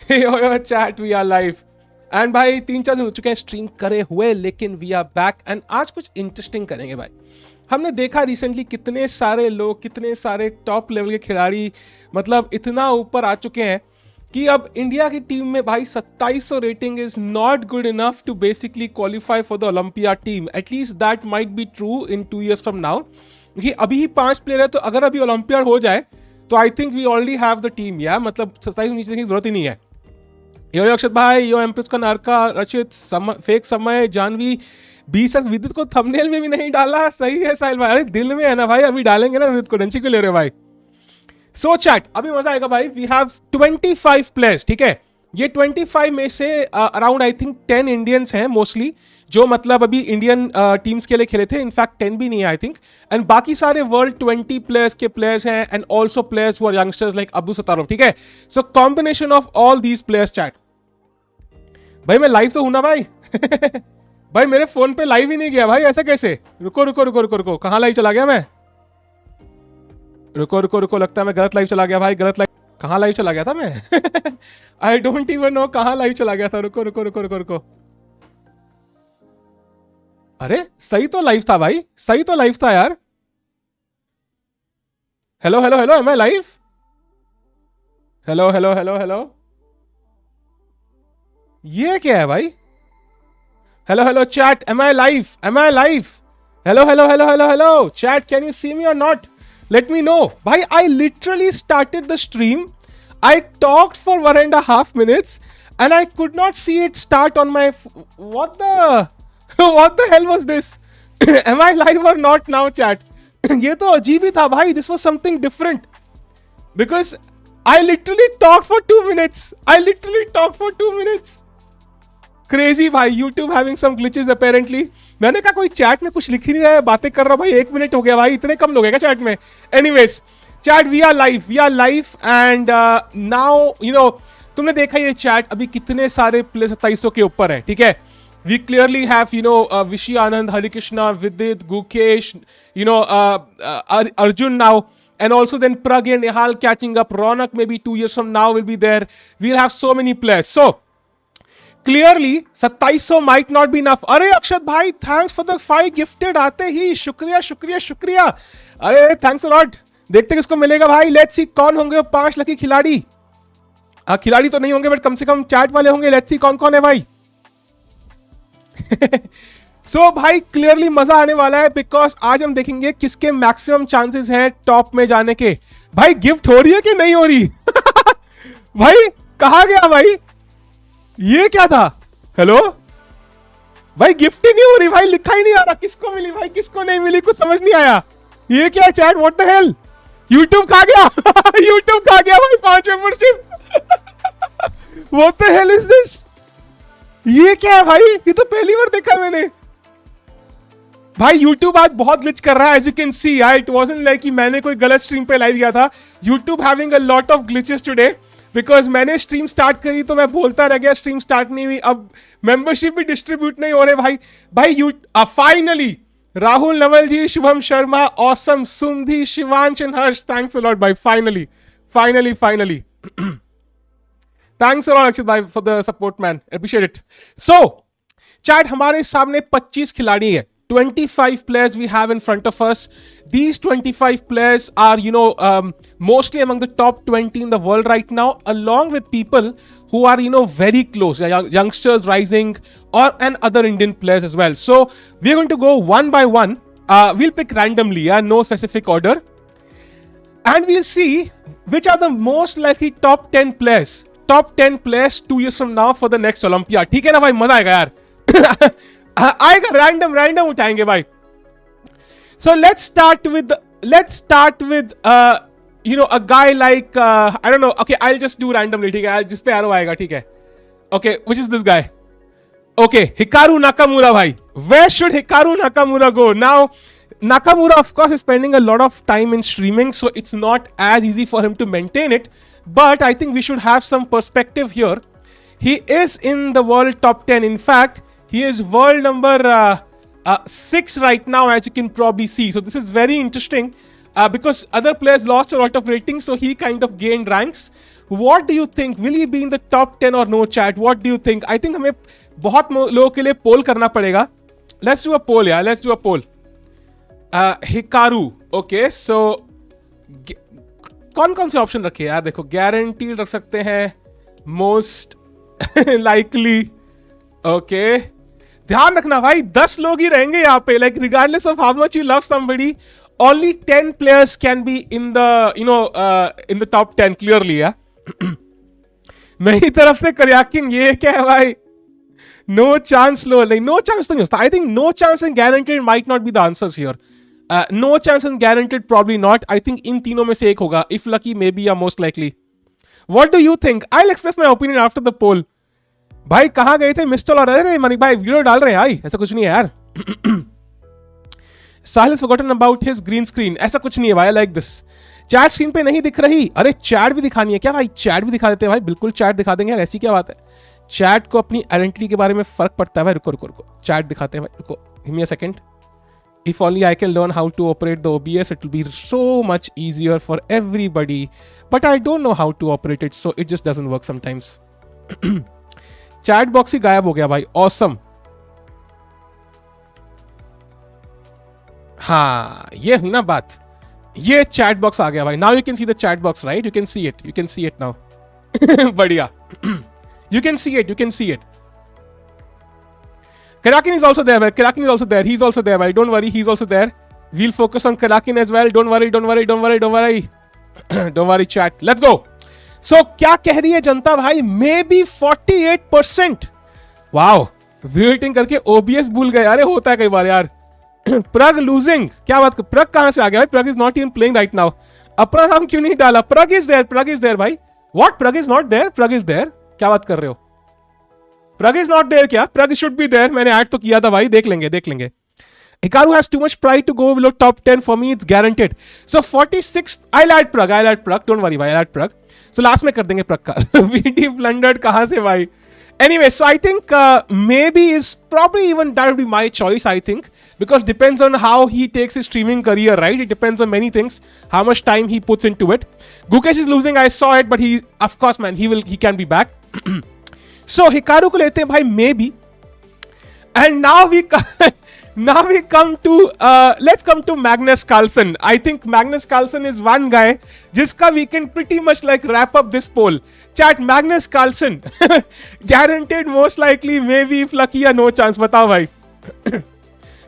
Chat we are live and भाई 3-4 दिन हो चुके हैं स्ट्रीम करे हुए, लेकिन वी आर बैक एंड आज कुछ इंटरेस्टिंग करेंगे भाई। हमने देखा रिसेंटली कितने सारे लोग, कितने सारे टॉप लेवल के खिलाड़ी मतलब इतना ऊपर आ चुके हैं कि अब इंडिया की टीम में भाई 2700 rating is not good enough to basically qualify for the Olympia team. At least that might be true in 2 years from now, क्योंकि अभी ही 5 प्लेयर है, तो अगर अभी ओलंपियाड हो जाए तो I think we already have the team यार, मतलब 27 नीचे की जरूरत ही नहीं है। यो अक्षत भाई, यो एम्प्रेस का नारका, रचित फेक समय, जानवी 20 विदित को थंबनेल में भी नहीं डाला। सही है साहिल भाई, अरे दिल में है ना भाई, अभी डालेंगे ना विदित को, टेंशन क्यों ले रहे हो भाई। सो चैट अभी मजा आएगा भाई। वी हैव 25 प्लेयर्स, ठीक है। ये 25 में से अराउंड आई थिंक 10 इंडियंस हैं मोस्टली, जो मतलब अभी इंडियन टीम्स के लिए खेले थे। इनफैक्ट 10 भी नहीं है आई थिंक, एंड बाकी सारे वर्ल्ड 20 प्लेयर्स के प्लेयर्स हैं and also players who are youngsters like Abdusattorov, ठीक है। So combination of all these players chat. भाई मैं लाइव तो हूं ना भाई। भाई मेरे फोन पे लाइव ही नहीं गया भाई, ऐसा कैसे? रुको रुको रुको रुको रुको, कहां लाइव चला गया मैं? रुको रुको रुको, लगता है मैं गलत लाइव चला गया भाई, गलत लाइव। कहां लाइव चला गया था मैं? आई डोंट इवन नो कहां लाइव चला गया था। रुको रुको रुको रुको रुको, अरे सही तो लाइव था भाई, सही तो लाइव था यार। Hello hello hello, am I live? Hello hello hello hello, ये क्या है भाई? Hello hello chat, am I live? Am I live? Hello hello hello hello hello chat, can you see me or not? Let me know. Bhai, I literally started the stream. I talked for 1.5 minutes and I could not see it start on my... What the hell was this? Am I live or not now, chat? ये तो अजीब ही था भाई. This was something different. Because I literally talked for 2 minutes. I literally talked for 2 minutes. Crazy भाई, YouTube having some glitches apparently. मैंने कहा कोई chat में कुछ लिख ही नहीं रहा है, बातें कर रहा भाई, 1 मिनट हो गया भाई, इतने कम लोग हैं क्या चैट में? Anyways chat, we are live and now you know, तुमने देखा ये चैट अभी कितने सारे प्लेयर 2700 के ऊपर है, ठीक है। We clearly have you know Vishy, Anand, Harikrishna, Vidit, Gukesh, you know Arjun now, and also then Praggnanandhaa, Nihal catching up, Raunak maybe 2 years from now will be there. We'll have so many players. So clearly 2700 might not be enough. अरे अक्षत भाई, thanks for the 5 gifted आते ही, शुक्रिया शुक्रिया शुक्रिया, अरे thanks a lot। देखते किसको मिलेगा भाई, let's see कौन होंगे 5 लकी खिलाड़ी। खिलाड़ी तो नहीं होंगे बट कम से कम चैट वाले होंगे। let's see कौन कौन है भाई। सो भाई क्लियरली मजा आने वाला है, बिकॉज आज हम देखेंगे किसके मैक्सिमम चांसेस हैं टॉप में जाने के। भाई गिफ्ट हो रही है कि नहीं हो रही? भाई कहा गया भाई, ये क्या था? हेलो भाई, गिफ्ट ही नहीं हो रही भाई, लिखा ही नहीं आ रहा किसको मिली भाई, किसको नहीं मिली, कुछ समझ नहीं आया। ये क्या chat, what the hello? YouTube खा गया। यूट्यूब खा गया भाई 5 membership. What the hell is this? ये क्या है भाई, ये तो पहली बार देखा है मैंने भाई। YouTube आज बहुत ग्लिच कर रहा है, as you can see. It wasn't like कि मैंने कोई गलत स्ट्रीम पे लाइव गया था। YouTube having a lot of glitches today, because मैंने स्ट्रीम स्टार्ट करी तो मैं बोलता रह गया, स्ट्रीम स्टार्ट नहीं हुई, अब मेंबरशिप भी डिस्ट्रीब्यूट नहीं हो रहे भाई। भाई finally Rahul, Naval ji, Shubham Sharma, awesome, Sumadhi, Shivansh and Harsh, thanks a lot भाई। Finally thanks a lot Akshit भाई for the support man, appreciate it. So chat, हमारे सामने 25 खिलाड़ी है, 25 players we have in front of us. These 25 players are, you know, mostly among the top 20 in the world right now, along with people who are, you know, very close, youngsters rising, and other Indian players as well. So we're going to go one by one. We'll pick randomly, no specific order, and we'll see which are the most likely top 10 players. Top 10 players 2 years from now for the next Olympia. ठीक है ना भाई, मजा आएगा यार। आएगा, random उठाएंगे भाई। So let's start with you know, a guy like I don't know, okay, I'll just do randomly, ठीक है, जिस पे arrow आएगा, ठीक है। Okay, which is this guy? Okay, Hikaru Nakamura भाई। Where should Hikaru Nakamura go? Now Nakamura of course is spending a lot of time in streaming, so it's not as easy for him to maintain it, but I think we should have some perspective here. He is in the world top 10. In fact, he is world number 6 right now, as you can probably see. So this is very interesting because other players lost a lot of ratings, so he kind of gained ranks. What do you think? Will he be in the top 10 or no, chat? What do you think? I think हमें बहुत लोगों के लिए पोल करना पड़ेगा. Let's do a poll, यार. Let's do a poll. Hikaru. Okay, so कौन से ऑप्शन रखे यार? देखो, guaranteed रख सकते हैं, most likely. Okay. ध्यान रखना भाई, 10 लोग ही रहेंगे यहाँ पे. Like regardless of how much you love somebody, only 10 players can be in the in the top 10 clearly. Yeah. मेरी तरफ से करयाकिन ये क्या है भाई? No chance लो नहीं, no chance तो नहीं होता. I think no chance and guaranteed might not be the answers here. No chance and guaranteed probably not. I think इन तीनों में से एक होगा. If lucky, maybe या most likely. What do you think? I'll express my opinion after the poll. भाई कहाँ गए थे मिस्टर? और अरे मनिक भाई वीडियो डाल रहे हैं भाई, ऐसा कुछ नहीं है यार. साहिल has forgotten about his green screen. ऐसा कुछ नहीं है भाई. I like this. Chat screen पे नहीं दिख रही. अरे चैट भी दिखानी है क्या भाई? चैट भी दिखा देते हैं भाई. बिल्कुल चैट दिखा देंगे यार, ऐसी क्या बात है? चैट को अपनी आइडेंटिटी के बारे में फर्क पड़ता है भाई. रुको चैट दिखाते हैं भाई. रुको, give me a second. If only I can learn how to operate the OBS, it will be so much easier for everybody. But I don't know how to operate it, so it just doesn't work sometimes. Chat box ही गायब हो गया भाई. Awesome. हाँ, ये हुई ना बात. ये चैट बॉक्स आ गया भाई. Now you can see the chat box, right? You can see it. You can see it now. बढ़िया. You can see it. You can see it. Karakin is also there, man. Karakin is also there. He's also there, man. Don't worry. He's also there. We'll focus on Karakin as well. Don't worry. Don't worry. Don't worry. Don't worry. Don't worry, chat. Let's go. So, क्या कह रही है जनता भाई? Maybe 48%. Wow. Waiting करके OBS भूल गए. अरे होता है कई बार यार. Prag losing. क्या बात कर? Prag कहाँ से आ गया भाई? Prag is not even playing right now. अपना नाम क्यों नहीं डाला? Prag is there. Prag is there भाई. What? Prag is not there? Prag is there. क्या बात कर रहे हो? Prag is not there क्या? Prag should be there. मैंने ऐड तो किया था भाई. देख लेंगे. Hikaru has too much pride to go below top 10. For me, it's guaranteed. So 46. I'll add Prag. Don't worry भाई. I'll add Prag. So last में कर देंगे Prag का. VD blundered कहाँ से भाई? Anyway, so I think maybe is probably even that would be my choice. I think because depends on how he takes his streaming career, right? It depends on many things. How much time he puts into it. Gukesh is losing. I saw it, but he, of course, man, he can be back. So Hikaru को लेते हैं भाई maybe. And now we come to let's come to Magnus Carlsen. I think Magnus Carlsen is one guy जिसका we can pretty much like wrap up this poll. Chat, Magnus Carlsen guaranteed, most likely, maybe if lucky या no chance. बताओ भाई.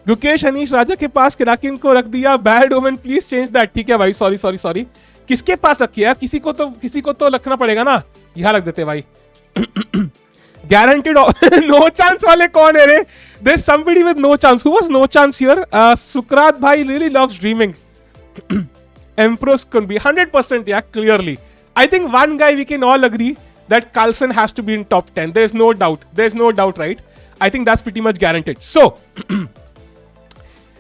गुकेश अनीश राजा के पास किराकिन को रख दिया. Bad omen, please change that. ठीक है भाई. Sorry. किसके पास रखिए यार? किसी को तो रखना पड़ेगा ना. यहाँ रख देते भाई. Guaranteed no chance वाले कौन है रे? There's somebody with no chance. Who was no chance here? Sukrat bhai really loves dreaming. Empress can be 100%, yeah, clearly. I think one guy we can all agree that Carlsen has to be in top 10. There's no doubt, right? I think that's pretty much guaranteed. So,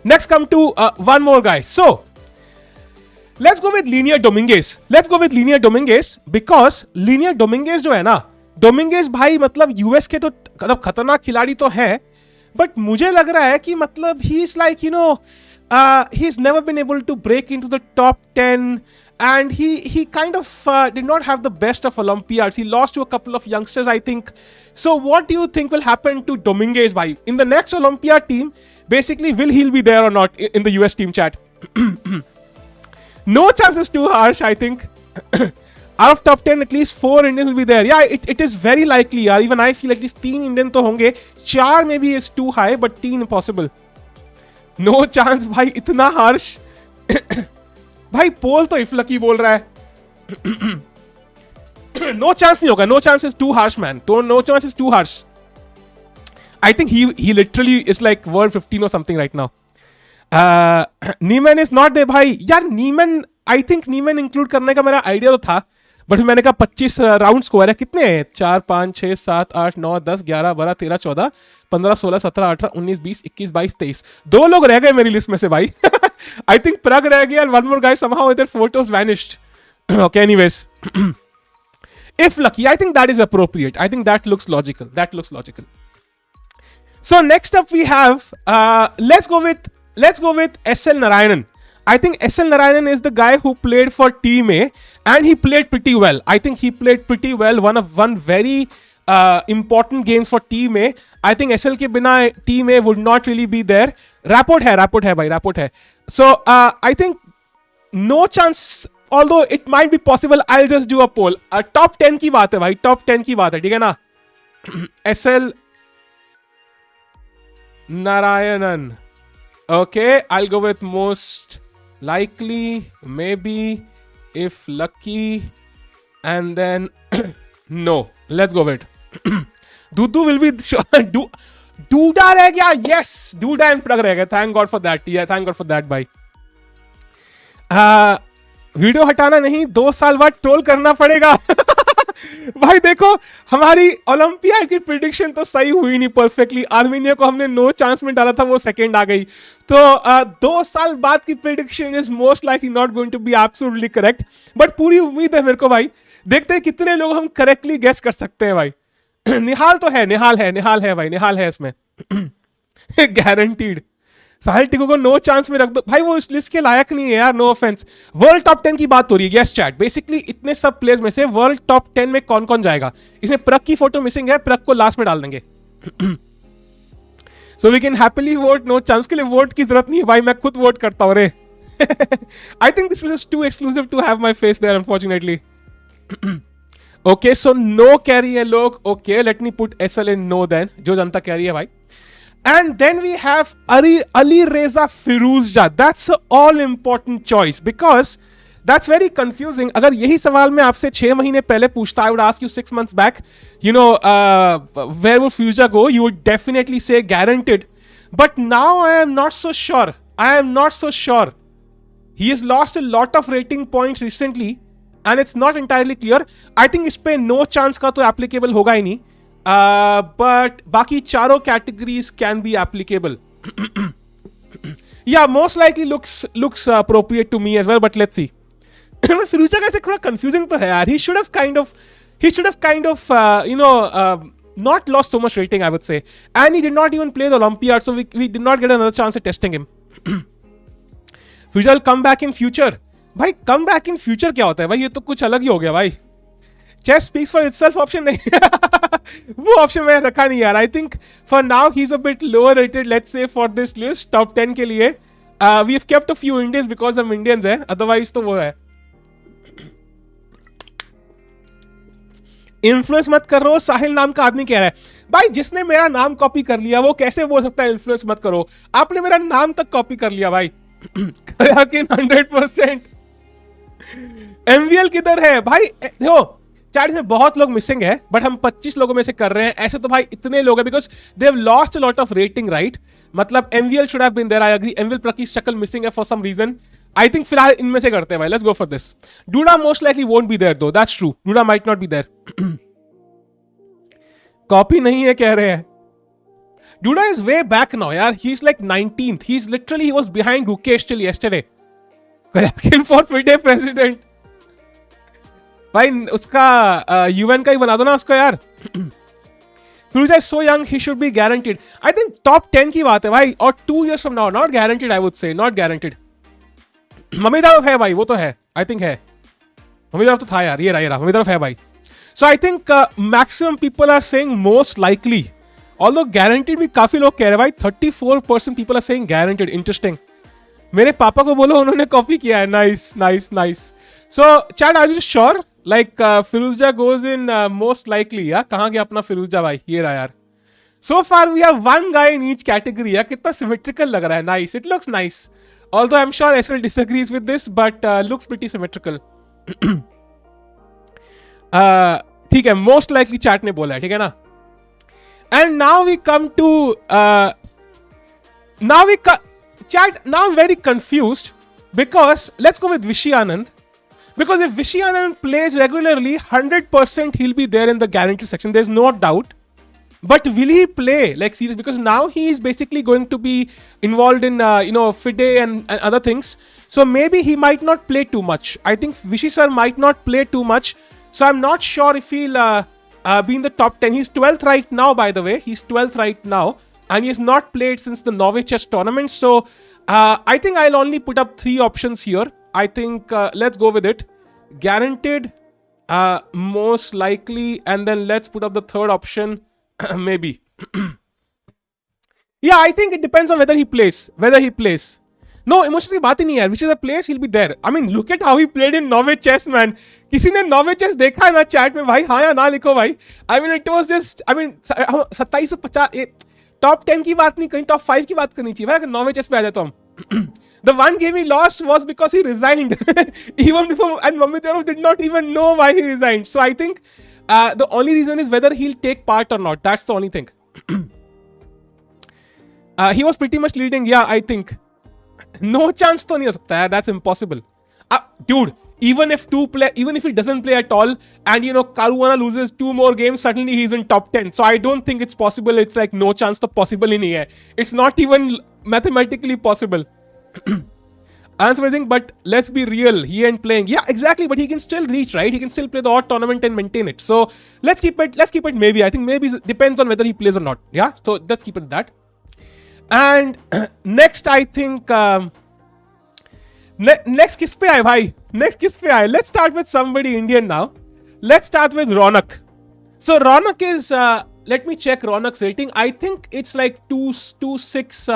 next come to one more guy. So, let's go with Linear Dominguez. Because Linear Dominguez जो है ना, Dominguez भाई मतलब US के तो मतलब खतरनाक खिलाड़ी तो है, बट मुझे लग रहा है कि मतलब he is like, you know, he's never been able to break into the top 10 and he kind of did not have the best of Olympiads. He lost to a couple of youngsters, I think. So what do you think will happen to Dominguez bhai in the next Olympiad team? Basically, will he be there or not in the US team, chat? No chance is too harsh, I think. Out of top 10, at least 4 Indians will be there. Yeah, it is very likely. यार. Even I feel at least 3 Indian तो होंगे. 4 maybe is too high, but 3 impossible. No chance भाई, इतना harsh. भाई पोल तो if lucky बोल रहा है. No chance नहीं होगा. No chance is too harsh, man. No chance is too harsh. I think he literally is like world 15 or something right now. Neiman is not there भाई. यार Neiman, I think Neiman include करने का मेरा idea तो था. But मैंने कहा 25 round score है. कितने हैं? 4 5 6 7 8 9 10 11 12 13 14 15 16 17 18 19 20 21 22 23. 2 लोग रह गए मेरी लिस्ट में से भाई. आई थिंक प्रग रह गया and one more guy somehow their photos vanished. Okay, anyways. If lucky, I think that is appropriate. I think that looks logical. So next up we have let's go with SL Narayanan. I think SL Narayanan is the guy who played for Team A, and he played pretty well. I think he played pretty well. One very important games for Team A. I think SL के बिना Team A would not really be there. Rapport है भाई, Rapport है. So I think no chance. Although it might be possible, I'll just do a poll. Top 10 की बात है भाई, top 10 की बात है, ठीक है ना? SL Narayanan. Okay, I'll go with most likely, maybe, if lucky, and then no. Let's go with Dudu will be Duda रह गया. Yes, Duda and Prag रह गया. Thank God for that. Yeah, thank God for that, भाई. Video हटाना नहीं, 2 साल बाद troll करना पड़ेगा. भाई देखो, हमारी ओलंपियाड की प्रिडिक्शन तो सही हुई नहीं परफेक्टली. आर्मेनिया को हमने नो चांस में डाला था, वो सेकंड आ गई. तो 2 साल बाद की prediction is most likely not going to be absolutely correct. But पूरी उम्मीद है मेरे को भाई. देखते हैं कितने लोग हम करेक्टली गेस कर सकते हैं भाई. निहाल तो है, निहाल है भाई, निहाल है इसमें. गारंटीड. साहिल टिको को नो चांस में रख दो भाई, वो इस लिस्ट के लायक नहीं है यार. No offence. वर्ल्ड टॉप 10 की बात हो रही है. यस चैट, बेसिकली इतने सब प्लेयर्स में से वर्ल्ड टॉप 10 में कौन कौन जाएगा. इसमें प्रग की फोटो मिसिंग है, प्रग को लास्ट में डाल देंगे. So we can happily vote. No chance के लिए वोट की जरूरत नहीं है भाई, मैं खुद वोट करता हूं रे. I think this is too exclusive to have my face there unfortunately. Okay, so no कह रही है लोग. Okay, let me put SL in no then, जो जनता कह रही है भाई. And then we have Alireza Firouzja. That's an all-important choice because that's very confusing. अगर यही सवाल मैं आपसे 6 महीने पहले पूछता, I would ask you 6 months back, you know, where would Firouzja go? You would definitely say guaranteed. But now I am not so sure. He has lost a lot of rating points recently, and it's not entirely clear. I think इस पे no chance का तो applicable होगा ही नहीं. But बाकी चारों categories can be applicable. Yeah, most likely looks appropriate to me as well, but let's see. Firouzja कैसे थोड़ा confusing तो है यार. He should have kind of you know, not lost so much rating, I would say. And he did not even play the Olympiad, so we did not get another chance at testing him. Firouzja will come back in future. भाई come back in future क्या होता है भाई, ये तो कुछ अलग ही हो गया भाई. Chess speaks for itself option नहीं. वो ऑप्शन मैंने रखा नहीं यार. I think for now he is a bit lower rated, let's say for this list top 10 के लिए. We have kept a few Indians because हम इंडियंस हैं, अदरवाइज तो वो है. इन्फ्लुएंस मत कर रहा हो, साहिल नाम का आदमी कह रहा है. भाई जिसने मेरा नाम कॉपी कर लिया वो कैसे बोल सकता है इन्फ्लुएंस मत करो. आपने मेरा नाम तक कॉपी कर लिया भाई. 100%. एमवीएल किधर है भाई. देखो चैट में बहुत लोग मिसिंग है, बट हम 25 लोगों में से कर रहे हैं. ऐसे तो भाई इतने लोग हैं because they have lost a lot of rating, right. मतलब MVL should have been there, I agree. MVL प्रकी शक्ल मिसिंग है for some reason. I think फिलहाल इनमें से करते हैं भाई. Let's go for this. Duda most likely won't be there though, that's true. Duda might not be there. Copy नहीं है कह रहे हैं. Duda is way back now यार. He is like 19th. He is literally he was behind Gukesh till yesterday. Correct for FIDE president. भाई उसका UN का ही बना दो ना उसको यार. Firouzja is so young, he should be guaranteed. I think top 10 की बात है भाई, और 2 years from now, not guaranteed I would say, not guaranteed. मम्मीदारों है भाई, वो तो है, I think है. मम्मीदारों तो था यार, ये रहा मम्मीदारों है भाई. So I think maximum people are saying most likely. Although guaranteed भी काफी लोग कह रहे हैं भाई. 34% people are saying guaranteed. Interesting. मेरे पापा को बोलो उन्होंने कॉपी किया है. Nice. So chat, are you sure? Like Firouzja goes in most likely. Yeah, कहाँ गया अपना Firouzja भाई, ये रहा यार. So far we have one guy in each category. यार कितना symmetrical लग रहा है. Nice, it looks nice. Although I'm sure SL disagrees with this, but looks pretty symmetrical. ठीक है, most likely chat ने बोला है, ठीक है ना. And now we come to chat. Now I'm very confused because let's go with Vishy Anand. Because if Vishy Anand plays regularly, 100% he'll be there in the guaranteed section. There's no doubt. But will he play like serious? Because now he is basically going to be involved in FIDE and other things. So maybe he might not play too much. I think Vishy sir might not play too much. So I'm not sure if he'll be in the top 10. He's 12th right now, by the way. He's 12th right now. And he has not played since the Norway chess tournament. So I think I'll only put up 3 options here. I think let's go with it. Guaranteed, most likely, and then let's put up the third option, maybe. Yeah, I think it depends on whether he plays. No, emotions की बात ही नहीं है. Which is a place, he'll be there. I mean, look at how he played in Norway chess, man. किसी ने Norway chess देखा है ना chat में भाई? हाँ या ना लिखो भाई. I mean, it was just, I mean, 2750 top 10 की बात नहीं, कहीं टॉप 5 की बात करनी चाहिए भाई, अगर Norway chess पे आ जाए तो हम. The one game he lost was because he resigned. Even before, and Mamedov did not even know why he resigned. So I think the only reason is whether he'll take part or not. That's the only thing. He was pretty much leading. Yeah, I think. No chance to nahi ho sakta hai. That's impossible. Dude, even if he doesn't play at all, and Caruana loses 2 more games, suddenly he's in top 10. So I don't think it's possible. It's like no chance to possible hi nahi hai. It's not even mathematically possible. That's amazing, but let's be real. He ain't playing. Yeah, exactly. But he can still reach, right? He can still play the odd tournament and maintain it. So let's keep it maybe. I think maybe depends on whether he plays or not. Yeah. So let's keep it that. And next, I think next किस पे आए भाई? Next किस पे आए? Let's start with somebody Indian now. Let's start with Raunak. So Raunak is let me check Raunak's rating. I think it's like 226.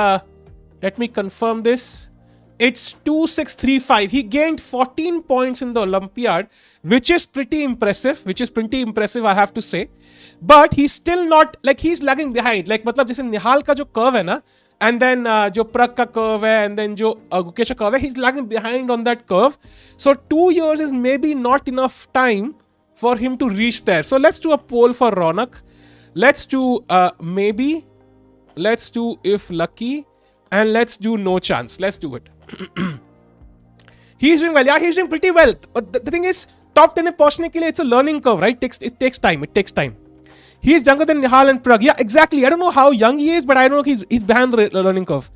Let me confirm this. It's 2635. He gained 14 points in the Olympiad, which is pretty impressive. I have to say. But he's still not, like, he's lagging behind. Like, मतलब जैसे निहाल का जो curve है ना, and then जो प्रग का curve है, and then जो गुकेश का curve है, he's lagging behind on that curve. So 2 years is maybe not enough time for him to reach there. So let's do a poll for Raunak. Let's do maybe. Let's do if lucky. And let's do no chance. Let's do it. He's doing well. Yeah, he's doing pretty well. But the thing is, top 10 में पहुंचने के लिए it's a learning curve, right? It takes time. He's younger than Nihal and Prag. Yeah, exactly. I don't know how young he is, but I know he's behind the learning curve.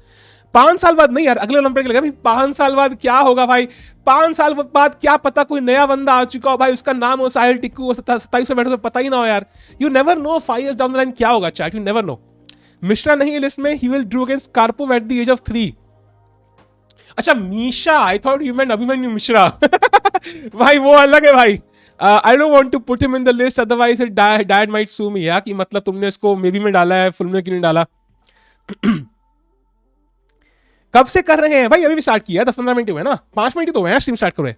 5 साल बाद नहीं यार, अगले Olympic लगा भाई. 5 साल बाद क्या होगा भाई? 5 साल बाद क्या पता कोई नया बंदा आ चुका हो भाई, उसका नाम हो साहिल टिक्कू हो, 2700 बैठे तो पता ही ना हो यार. You never know 5 years down the line क्या होगा chat. You never know. Mishra नहीं है लिस्ट में. He will drew against Karpov at the age of 3. अच्छा Misha, I thought you meant Abhimanyu Mishra. भाई वो अलग है भाई. I don't want to put him in the list, otherwise dad might sue me. यार कि मतलब तुमने इसको maybe में डाला है, फिल्म में क्यों नहीं डाला. कब से कर रहे हैं भाई? अभी भी स्टार्ट किया, 10-15 मिनट हुए ना, 5 मिनट तो हुए हैं स्ट्रीम स्टार्ट करो.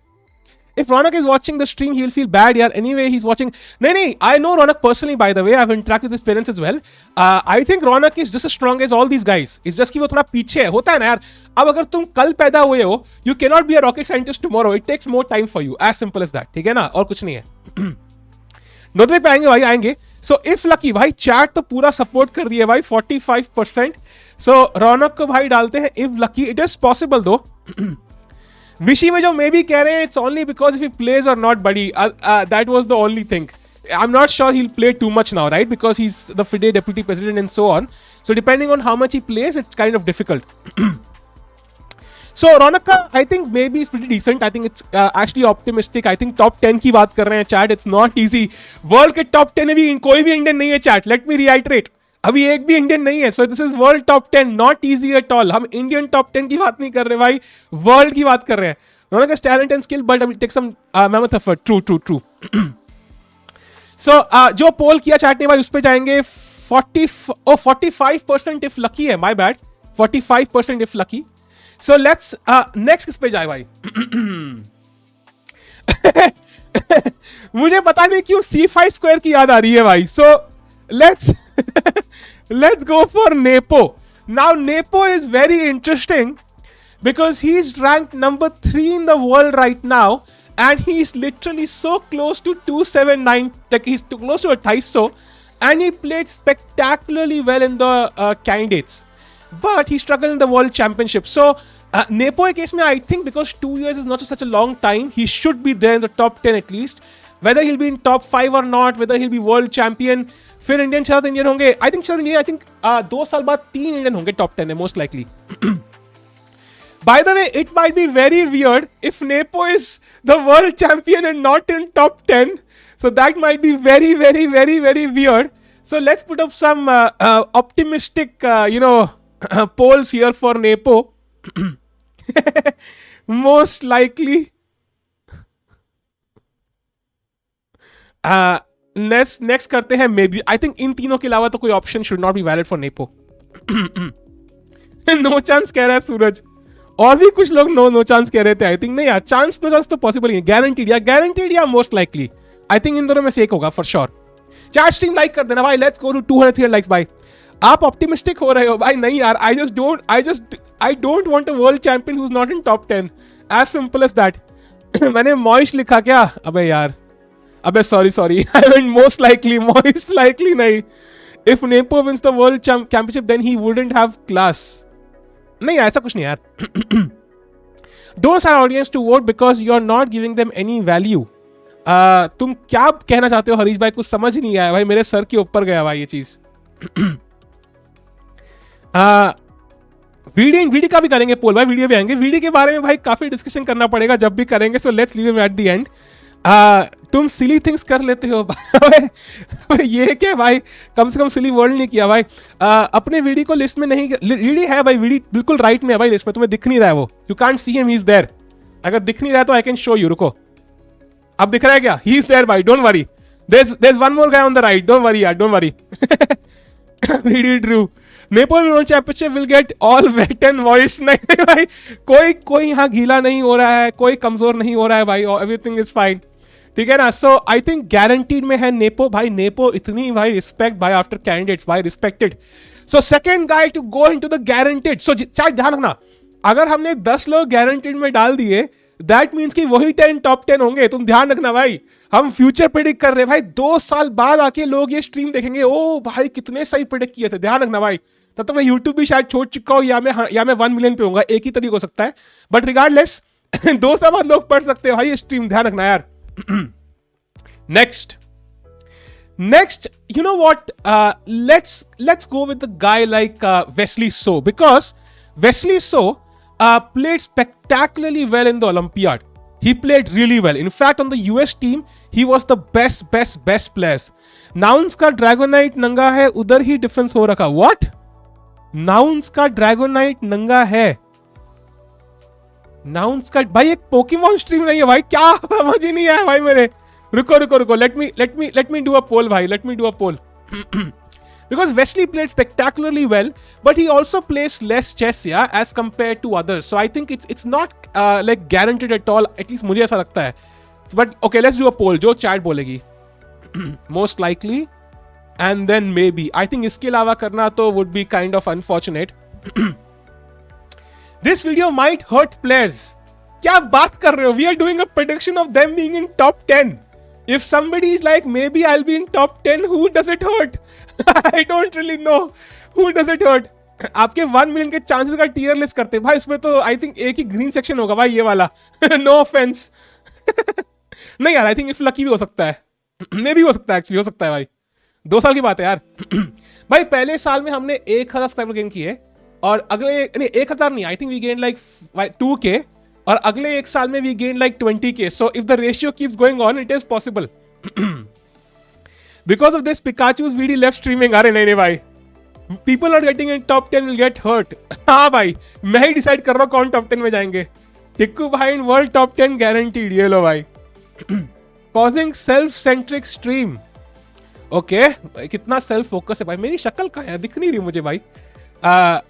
If Raunak is watching the stream, he will feel bad. Yeah, anyway, he's watching. No, I know Raunak personally, by the way. I've interacted with his parents as well. I think Raunak is just as strong as all these guys. It's just कि वो थोड़ा पीछे है. होता है ना यार. अब अगर तुम कल पैदा हुए हो, you cannot be a rocket scientist tomorrow. It takes more time for you. As simple as that. ठीक है ना? और कुछ नहीं है. नोटवे पे आएंगे भाई, आएंगे. So if lucky, भाई chat तो पूरा support कर दिए भाई, 45%. So Raunak को भाई डालते हैं if lucky. It is possible though. विशी में जो मे भी कह रहे हैं, it's only because if he plays or not, buddy. That was the only thing. I'm not sure he'll play too much now, right? Because he's the FIDE deputy president and so on. So depending on how much he plays, it's kind of difficult. So Raunak का I think maybe is pretty decent. I think it's actually optimistic. I think top 10 की बात कर रहे हैं chat. It's not easy. World के top 10 में भी कोई भी इंडियन नहीं है chat. Let me reiterate. अभी एक भी इंडियन नहीं है. So this is world top 10. Not easy at all. हम इंडियन top 10 की बात नहीं कर रहे भाई. वर्ल्ड की बात कर रहे हैं. Raunak has talent and skill, but it takes some mammoth effort. True. So जो पोल किया चैट ने भाई, उस पे जाएंगे. 45% if lucky है. My bad. 45% if lucky. So let's next किस पे जाए भाई? मुझे पता नहीं क्यों C5 स्क्वायर की याद आ रही है भाई. So let's go for Nepo. Now Nepo is very interesting because he's ranked number 3 in the world right now, and he's literally so close to 279, like he's too close to a Taiso, and he played spectacularly well in the candidates, but he struggled in the world championship. So Nepo case mein, I think because 2 years is not such a long time, he should be there in the top 10 at least. Whether he'll be in top 5 or not, whether he'll be world champion, फिर Indian 6 Indian होंगे. I think 6 Indian, I think 2 साल बाद 3 Indian होंगे top 10 में most likely. By the way, it might be very weird if Nepo is the world champion and not in top 10. So that might be very, very, very, very weird. So let's put up some optimistic, polls here for Nepo. Most likely next करते हैं may be. I think in तीनों के अलावा तो कोई option should not be valid for Nepo. No chance कह रहा है सूरज. और भी कुछ लोग नो चांस कह रहे थे. आई थिंक नहीं यार, चांस तो पॉसिबल नहीं. गारंटीड या most likely. I think in दोनों में से एक होगा फॉर श्योर. चार स्ट्रीम लाइक कर देना भाई. लेट्स गो टू 200 लाइक्स भाई. आप ऑप्टिमिस्टिक हो रहे हो भाई. नहीं यार, I don't want a world champion who is not in top 10. As simple as that. मैंने मॉइश लिखा क्या? अबे यार, अबे sorry I meant most likely. Most likely नहीं. If Nepo wins the world championship then he wouldn't have class. नहीं ऐसा कुछ नहीं यार. Don't ask audience to vote because you are not giving them any value. तुम क्या कहना चाहते हो हरीश भाई? कुछ समझ नहीं आया भाई, मेरे सर के ऊपर गया भाई ये चीज. वीडियो का भी करेंगे पोल भाई. वीडियो भी आएंगे. वीडियो के बारे में भाई काफी डिस्कशन करना पड़ेगा जब भी करेंगे. So let's leave him at the end. तुम सिली थिंग्स कर लेते हो. ये क्या भाई, कम से कम सिली वर्ल्ड नहीं किया भाई. अपने वीडियो को लिस्ट में नहीं. वीडियो है भाई, वीडियो बिल्कुल राइट में है भाई लिस्ट में. तुम्हें दिख नहीं रहा है वो. You can't see him, he is there. अगर दिख नहीं रहा है तो आई कैन शो यू. रुको, अब दिख रहा है क्या? ही इज देयर भाई, don't worry. There is one more guy on the right. Don't worry यार, don't worry. Video true. Nepo world championship will get all weight and voice. नहीं भाई, कोई यहाँ गीला नहीं हो रहा है, कोई कमजोर नहीं हो रहा है भाई. Everything is fine. ठीक है ना. सो आई थिंक गारंटीड में है नेपो भाई. नेपो इतनी भाई रिस्पेक्ट भाई आफ्टर कैंडिडेट्स भाई, respected. So second guy to go into the guaranteed. So चाहे ध्यान रखना, अगर हमने 10 लोग गारंटीड में डाल दिए, दैट मीन्स कि वही 10 टॉप 10 होंगे. तुम ध्यान रखना भाई. हम फ्यूचर प्रेडिक्ट कर रहे हैं भाई. 2 साल बाद आके लोग ये स्ट्रीम देखेंगे, ओ भाई कितने सही प्रेडिक्ट किए थे. ध्यान रखना भाई. तब तक मैं यूट्यूब भी शायद छोड़ चुका हूं, या मैं 1 मिलियन पे होगा. एक ही तरीका हो सकता है. बट रिगार्डलेस 2 साल बाद लोग पढ़ सकते हो भाई ये स्ट्रीम. ध्यान रखना यार. Next, you know what? Let's go with the guy like Wesley So, because Wesley So played spectacularly well in the Olympiad. He played really well. In fact, on the US team, he was the best players. Nouns का Dragonite नंगा है, उधर ही difference हो रखा. What? Nouns का Dragonite नंगा है. Nouns का भाई एक Pokemon stream नहीं है भाई. क्या समझ ही नहीं आया भाई मेरे. रुको. Let me do a poll भाई. Let me do a poll. Because Wesley played spectacularly well, but he also plays less chess, yeah, as compared to others. So I think it's not like guaranteed at all. At least मुझे ऐसा लगता है. But okay, let's do a poll. जो chat बोलेगी. Most likely, and then maybe. I think इसके अलावा करना तो would be kind of unfortunate. This video might hurt players. क्या बात कर रहे हो? We are doing a prediction of them being in top 10. If somebody is like, maybe I'll be in top 10, who does it hurt? I don't really know. Who does it hurt? आपके 1 million के chances का tier list करते हैं भाई. इसमें तो I think एक ही green section होगा भाई, ये वाला. No offense. नहीं यार, आई थिंक इफ लकी भी हो सकता है. मे भी हो सकता है, एक्चुअली हो सकता है भाई. 2 साल की बात है यार. भाई पहले साल में हमने 1000 सब्सक्राइबर गेन किए, और अगले 1000 नहीं, I think we gain like 2K, और अगले 1 साल में we gain like 20K. So if the ratio keeps going on, it is possible. Because of this Pikachu's video left streaming. अरे नहीं भाई, people are getting in top 10 will get hurt. हाँ भाई, मैं ही डिसाइड कर रहा हूँ कौन टॉप 10 में जाएंगे. टिक्कू भाई इन वर्ल्ड टॉप 10 गारंटीड. ये लो भाई. Causing self centric stream. Okay, कितना सेल्फ फोकस है भाई. मेरी शक्ल कहाँ है? दिख नहीं रही मुझे भाई.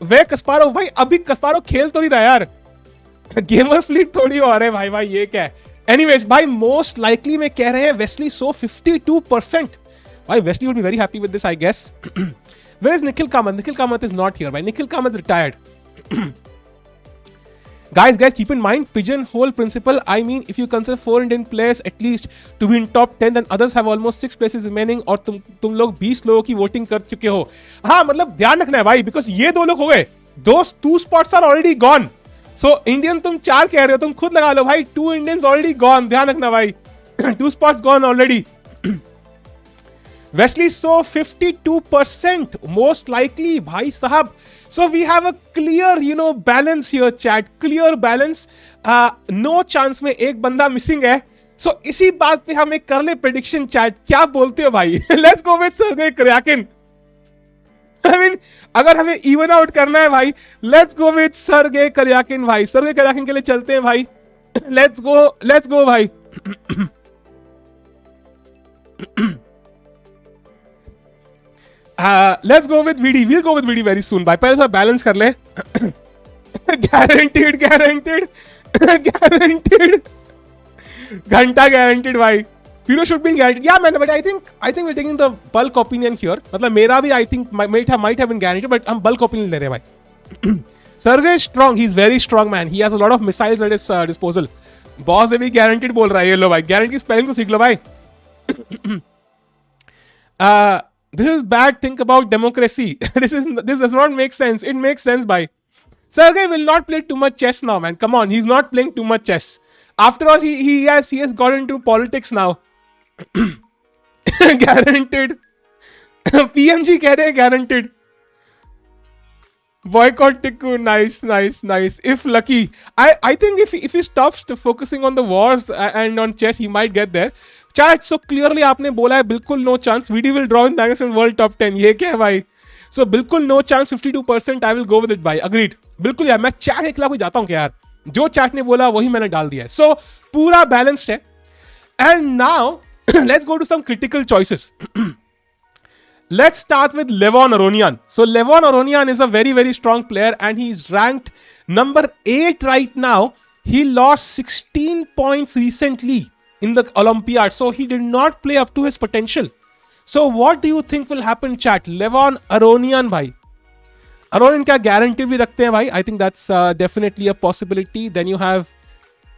वे कस्पारो भाई, अभी कस्पारो खेल तो नहीं रहा यार. गेमर फ्लीट थोड़ी हो रहे भाई. भाई ये क्या है? एनीवेज भाई, मोस्ट लाइकली में कह रहे हैं वेस्ली सो 52%. भाई Wesley would be very happy with this, I guess. Where is Nikhil Kamath? Nikhil Kamath is not here भाई. Nikhil Kamath retired. Guys, keep in mind pigeonhole principle. I mean, if you consider 4 Indian players at least to be in top 10, then others have almost 6 places remaining. और तुम लोग 20 लोगों की voting कर चुके हो. हाँ मतलब ध्यान रखना है भाई, बिकॉज ये 2 लोग हो गए. 2 spots are already gone. So Indian तुम 4 कह रहे हो, तुम खुद लगा लो भाई. 2 Indians already gone. ध्यान रखना भाई. 2 spots gone already. Wesley so 52% most likely भाई साहब. So we have a clear, balance here, chat. Clear balance. No chance में एक बंदा मिसिंग है. So इसी बात पे हम एक कर ले prediction, chat. क्या बोलते हो भाई? Let's go with Sergey Kryakin. I mean, अगर हमें इवन आउट करना है भाई, लेट्स गो विद सर्गे करयाकिन भाई. सर्गे करयाकिन के लिए चलते हैं भाई. लेट्स गो भाई. Let's go with VD. We'll go with VD very soon भाई. पहले सब बैलेंस कर ले. Guaranteed. घंटा guaranteed भाई. Hero should be guaranteed. Yeah man, but I think we're taking the bulk opinion here. मतलब मेरा भी I think might have been guaranteed, but हम bulk opinion ले रहे हैं भाई. Sergey is strong. He's very strong man. He has a lot of missiles at his disposal. Boss अभी guaranteed बोल रहा है ये लो भाई. Guaranteed spelling तो सीख लो भाई. This is bad. Think about democracy. This does not make sense. It makes sense, bhai. Sergey will not play too much chess now, man. Come on, he's not playing too much chess. After all, he has got into politics now. Guaranteed. PMG कह रहे हैं guaranteed. Boycott Tikku. Nice. If lucky, I think if he stops focusing on the wars and on chess, he might get there. Chat, so clearly आपने बोला है बिल्कुल no chance. VD will draw in Magnus World Top 10. ये क्या है भाई? So बिल्कुल no chance. 52%. I will go with it भाई. Agreed. बिल्कुल यार, मैं चैट के खिलाफ जाता हूँ क्या यार? जो चैट ने बोला वही मैंने डाल दिया है. So पूरा balanced है. And now let's go to some critical choices. Let's start with Levon Aronian. So Levon Aronian is a very, very strong player and he's ranked number 8 right now. He lost 16 points recently in the Olympiad. So he did not play up to his potential. So what do you think will happen, chat? Levon Aronian bhai. Aronian क्या guarantee भी रखते हैं भाई? I think that's definitely a possibility. Then you have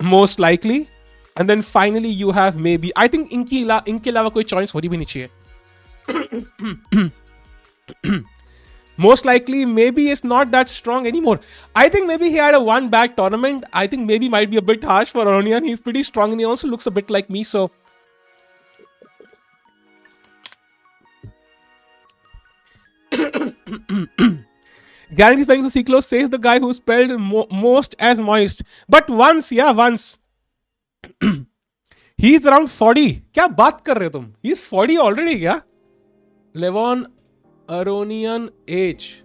most likely. And then finally you have maybe. I think इनके अलावा कोई choice हो भी नहीं चाहिए. Most likely maybe is not that strong anymore. I think maybe he had a one bad tournament. I think maybe might be a bit harsh for Aronian. He's pretty strong and he also looks a bit like me, so guarantees playing so close says the guy who spelled most as moist. But once. He's around 40. क्या बात कर रहे हो तुम? He's 40 already क्या? Levon Aronian age.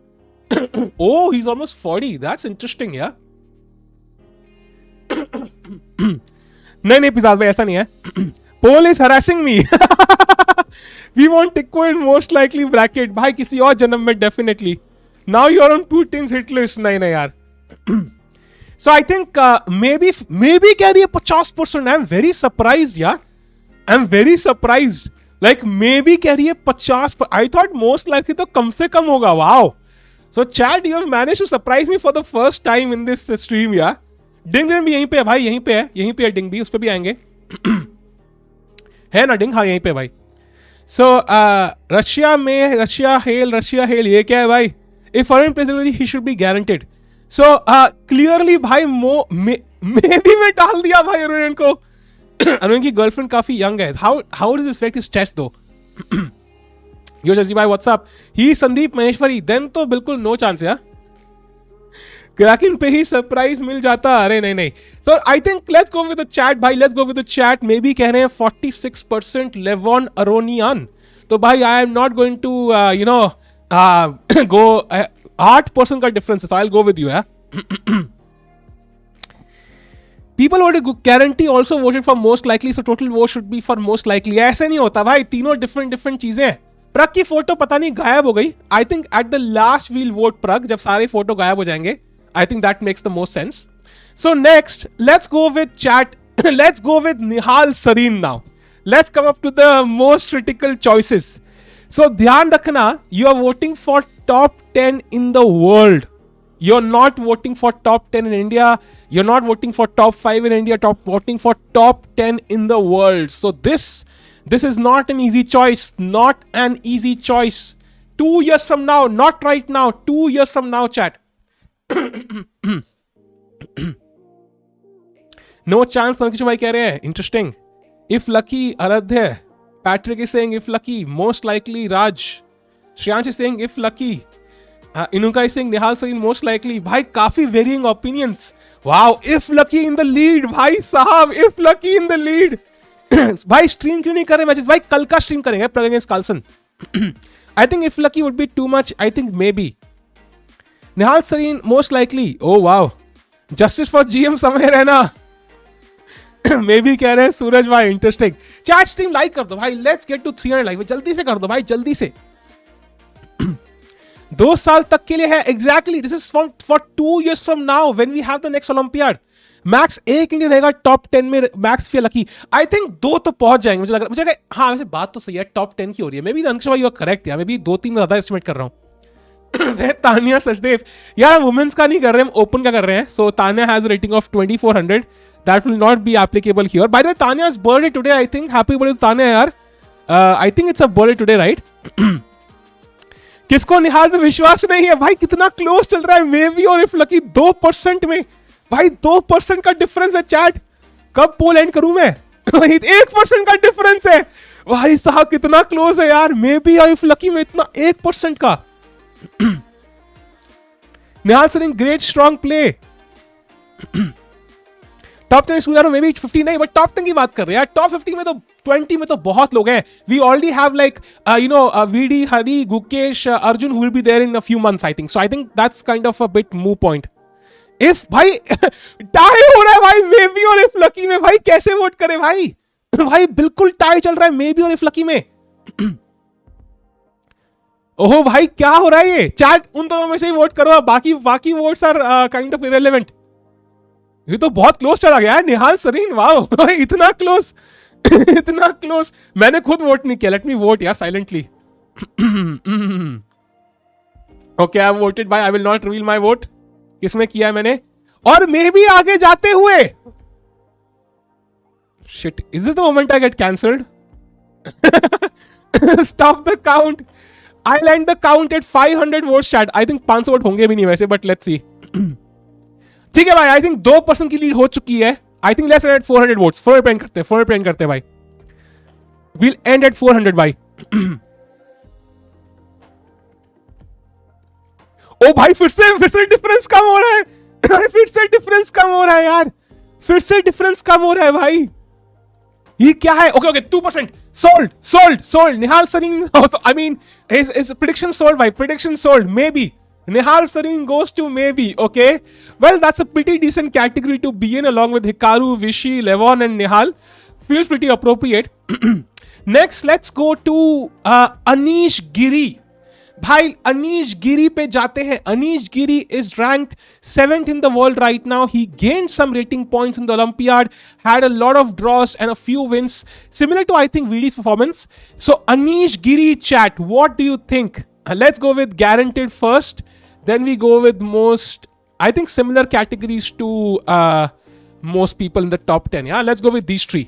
Oh, he's almost 40. That's interesting, yeah. नहीं पिसाज भाई ऐसा नहीं है. Paul is harassing me. We want Tikku in most likely bracket. भाई किसी और जन्म में definitely. Now you're on Putin's hit list. नहीं यार. So I think maybe कह रही है 50%. I'm very surprised, yeah. I'm very surprised. Like maybe कह रही है 50%. I thought most likely तो कम से कम होगा. Wow. So Chad, you have managed to surprise me for the first time in this stream, yeah. Ding भी यहीं पे है भाई, यहीं पे है Ding भी, उस पे भी आएंगे. है ना Ding? हाँ यहीं पे भाई. So रशिया हेल ये क्या है भाई? If foreign plays, he should be guaranteed. So clearly भाई maybe मैं डाल दिया भाई अरुण को. अरुण की गर्लफ्रेंड काफी यंग है. How does this affect his chest though? यो शशि भाई व्हाट्सअप. ही संदीप महेश्वरी. देन तो बिल्कुल नो चांस है. क्रैकिन पे ही सरप्राइज मिल जाता. अरे नहीं. So I think let's go with the chat भाई. Let's go with the chat. Maybe कह रहे हैं 46% Levon Aronian. तो भाई I am not going to go 8% का difference है. So I'll go with you, yeah. People voted guarantee also voted for most likely, so total vote should be for most likely. ऐसे नहीं होता भाई, तीनों different चीजें हैं. प्रग की फोटो पता नहीं गायब हो गई. I think at the last we'll vote प्रग, जब सारे फोटो गायब हो जाएंगे. I think that makes the most sense. So next, let's go with chat. Let's go with Nihal Sareen now. Let's come up to the most critical choices. So ध्यान रखना, you are voting for top 10 in the world. You're not voting for top 10 in India. You're not voting for top 5 in India. Voting for top 10 in the world. So this is not an easy choice. Not an easy choice. 2 years from now, not right now. 2 years from now, chat. No chance. Nankishu bhai कह रहे हैं. Interesting. If lucky, Aradhya. Patrick is saying if lucky. Most likely, Raj. Shriyansh is saying if lucky. Inuka is saying Nihal Sareen most likely. भाई काफी varying opinions. Wow, if lucky in the lead. भाई साहब, if lucky in the lead. भाई stream क्यों नहीं कर रहे matches? भाई कल का stream करेंगे Magnus Carlsen. I think if lucky would be too much. I think maybe. Nihal Sareen most likely. Oh wow. Justice for GM somewhere है ना. Maybe कह रहे हैं सूरज भाई. Interesting. Chat stream like कर दो भाई. Let's get to 300 like. जल्दी से कर दो भाई. जल्दी से. 2 साल तक के लिए है. Exactly. This is for 2 years from now when we have the next Olympiad. Max एक इंडियन रहेगा टॉप 10 में. मैक्स फिर लकी आई थिंक 2 तो पहुंच जाएंगे मुझे लग रहा है. हाँ वैसे बात तो सही है. टॉप 10 की हो रही है. मे बी अंकुश भाई यू आर करेक्ट यार. मे बी 2-3 में ज्यादा एस्टिमेट कर रहा हूँ. तानिया सचदेव यार वुमेन्स का नहीं कर रहे हम ओपन का कर रहे हैं. So Tania has a rating of 2400. That will not be applicable here. By the way Tania's birthday today I think. Happy birthday Tania यार. I think it's a birthday today right. किसको निहाल पे विश्वास नहीं है भाई. कितना क्लोज चल रहा है. मे बी और इफ लकी 2% में भाई. 2% का डिफरेंस है चैट. कब पोल एंड करूं मैं. 1% का डिफरेंस है भाई साहब. कितना क्लोज है यार. मे बी इफ लकी में इतना 1% का. Nihal Sarin great strong play. Top 10 Surya maybe 50 नहीं बट टॉप 10 की बात कर रहे हैं यार. टॉप 50 में तो 20 में तो बहुत लोग हैं. We already have like VD Hari Gukesh Arjun who will be there in a few months I think. So I think that's kind of a bit moot point. If भाई टाई हो रहा है भाई. मे बी और इफ लकी में भाई कैसे vote करें भाई. भाई बिल्कुल टाई चल रहा है मे बी और इफ लकी में. ओहो भाई क्या हो रहा है ये. चैट उन दोनों में से ही वोट करो. बाकी votes are kind of irrelevant. ये तो बहुत क्लोज चला गया है. निहाल सरीन वाओ. इतना क्लोज. इतना क्लोज. मैंने खुद वोट नहीं किया. लेट मी वोट यार silently. Okay I voted bye. I will not reveal my vote. किसमें किया है मैंने. और मे भी आगे जाते हुए. Shit is this the moment I get cancelled. Stop the count. I land the count at 500 votes chat. आई थिंक 500 वोट होंगे भी नहीं वैसे बट लेट्स सी. ठीक है भाई. आई थिंक 2% की लीड हो चुकी है. I think let's end at 400 votes. 400 करते भाई. विल एंड एट 400 भाई. ओ भाई फिर से डिफरेंस कम हो रहा है. फिर से डिफरेंस कम हो रहा है यार. फिर से डिफरेंस कम हो रहा है भाई. ये क्या है. Okay 2%. Sold. Nihal Sarin. I mean his prediction sold भाई. Prediction sold. Maybe. Nihal Sareen goes to maybe. Okay. Well, that's a pretty decent category to be in along with Hikaru, Vishy, Levon and Nihal. Feels pretty appropriate. Next, let's go to Anish Giri. भाई Anish Giri पे जाते हैं. Anish Giri is ranked 7th in the world right now. He gained some rating points in the Olympiad, had a lot of draws and a few wins, similar to I think Vidi's performance. So Anish Giri chat, what do you think? Let's go with guaranteed first. Then we go with most, I think similar categories to most people in the top 10. Yeah, let's go with these 3.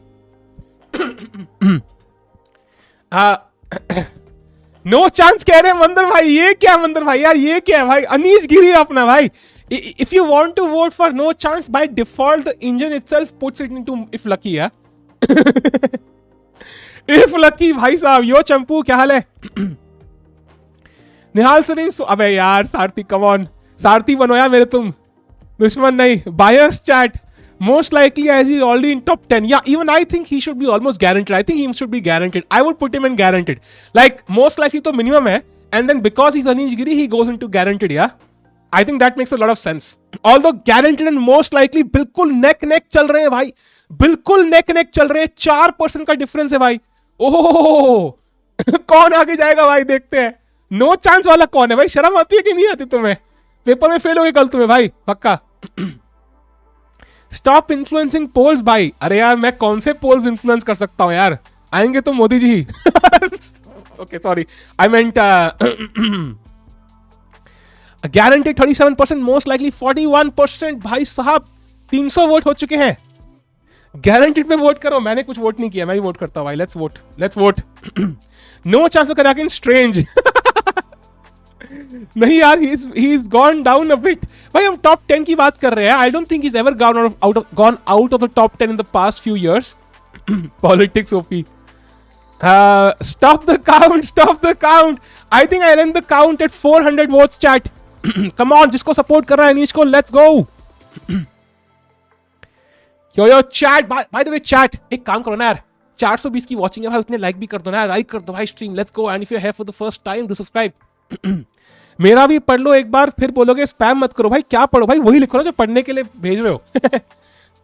No chance कह रहे हैं मंदर भाई. ये क्या मंदर भाई यार. ये क्या है भाई. अनीश गिरी अपना भाई. If you want to vote for no chance by default the engine itself puts it into if lucky. Yeah. if lucky भाई साहब. यो चंपू क्या हाल है. निहाल सरीन. अबे यार सारथी कम ऑन. सारथी बनो यार मेरे तुम. दुश्मन नहीं. बायस chat. Most likely as he's already in top 10. Yeah, even I think he should be almost guaranteed. I think he should be guaranteed. I would put him in guaranteed. Like most likely तो minimum है. And then because he's Anish Giri, he goes into guaranteed. Yeah, I think that makes a lot of sense. Although guaranteed and most likely बिल्कुल neck चल रहे हैं भाई. बिल्कुल neck चल रहे हैं. 4% का difference है भाई. ओह कौन आगे जाएगा भाई. देखते हैं. नो चांस वाला कौन है भाई. शर्म आती है कि नहीं आती तुम्हें. पेपर में फेल हो गए कल तुम्हें भाई पक्का. स्टॉप इन्फ्लुएंसिंग पोल्स भाई. अरे यार मैं कौन से पोल्स इन्फ्लुएंस कर सकता हूं यार. आएंगे तो Modi ji. Okay sorry I meant guarantee 37%. Most likely 41%. भाई साहब 300 वोट हो चुके हैं. गारंटीड पे वोट करो. मैंने कुछ वोट नहीं किया. मैं ही वोट करता हूं भाई. Let's vote. No chance of cracking strange. नहीं यार he is gone down a bit. भाई हम टॉप 10 की बात कर रहे हैं. I don't think he is ever gone out of the top 10 in the past few years. Politics OP. Stop the count. I थिंक आई एंड द काउंट एट 400 votes chat. Come on. जिसको support कर रहा है अनीश को let's go. Yo chat. Bye the way chat एक काम करो ना यार. 420 की वॉचिंग है भाई, उतने लाइक भी कर दो ना, लाइक कर दो भाई stream, let's go. And if you have for the first time do subscribe. मेरा भी पढ़ लो एक बार, फिर बोलोगे स्पैम मत करो भाई। क्या पढ़ो भाई, वही लिखो ना जो पढ़ने के लिए भेज रहे हो।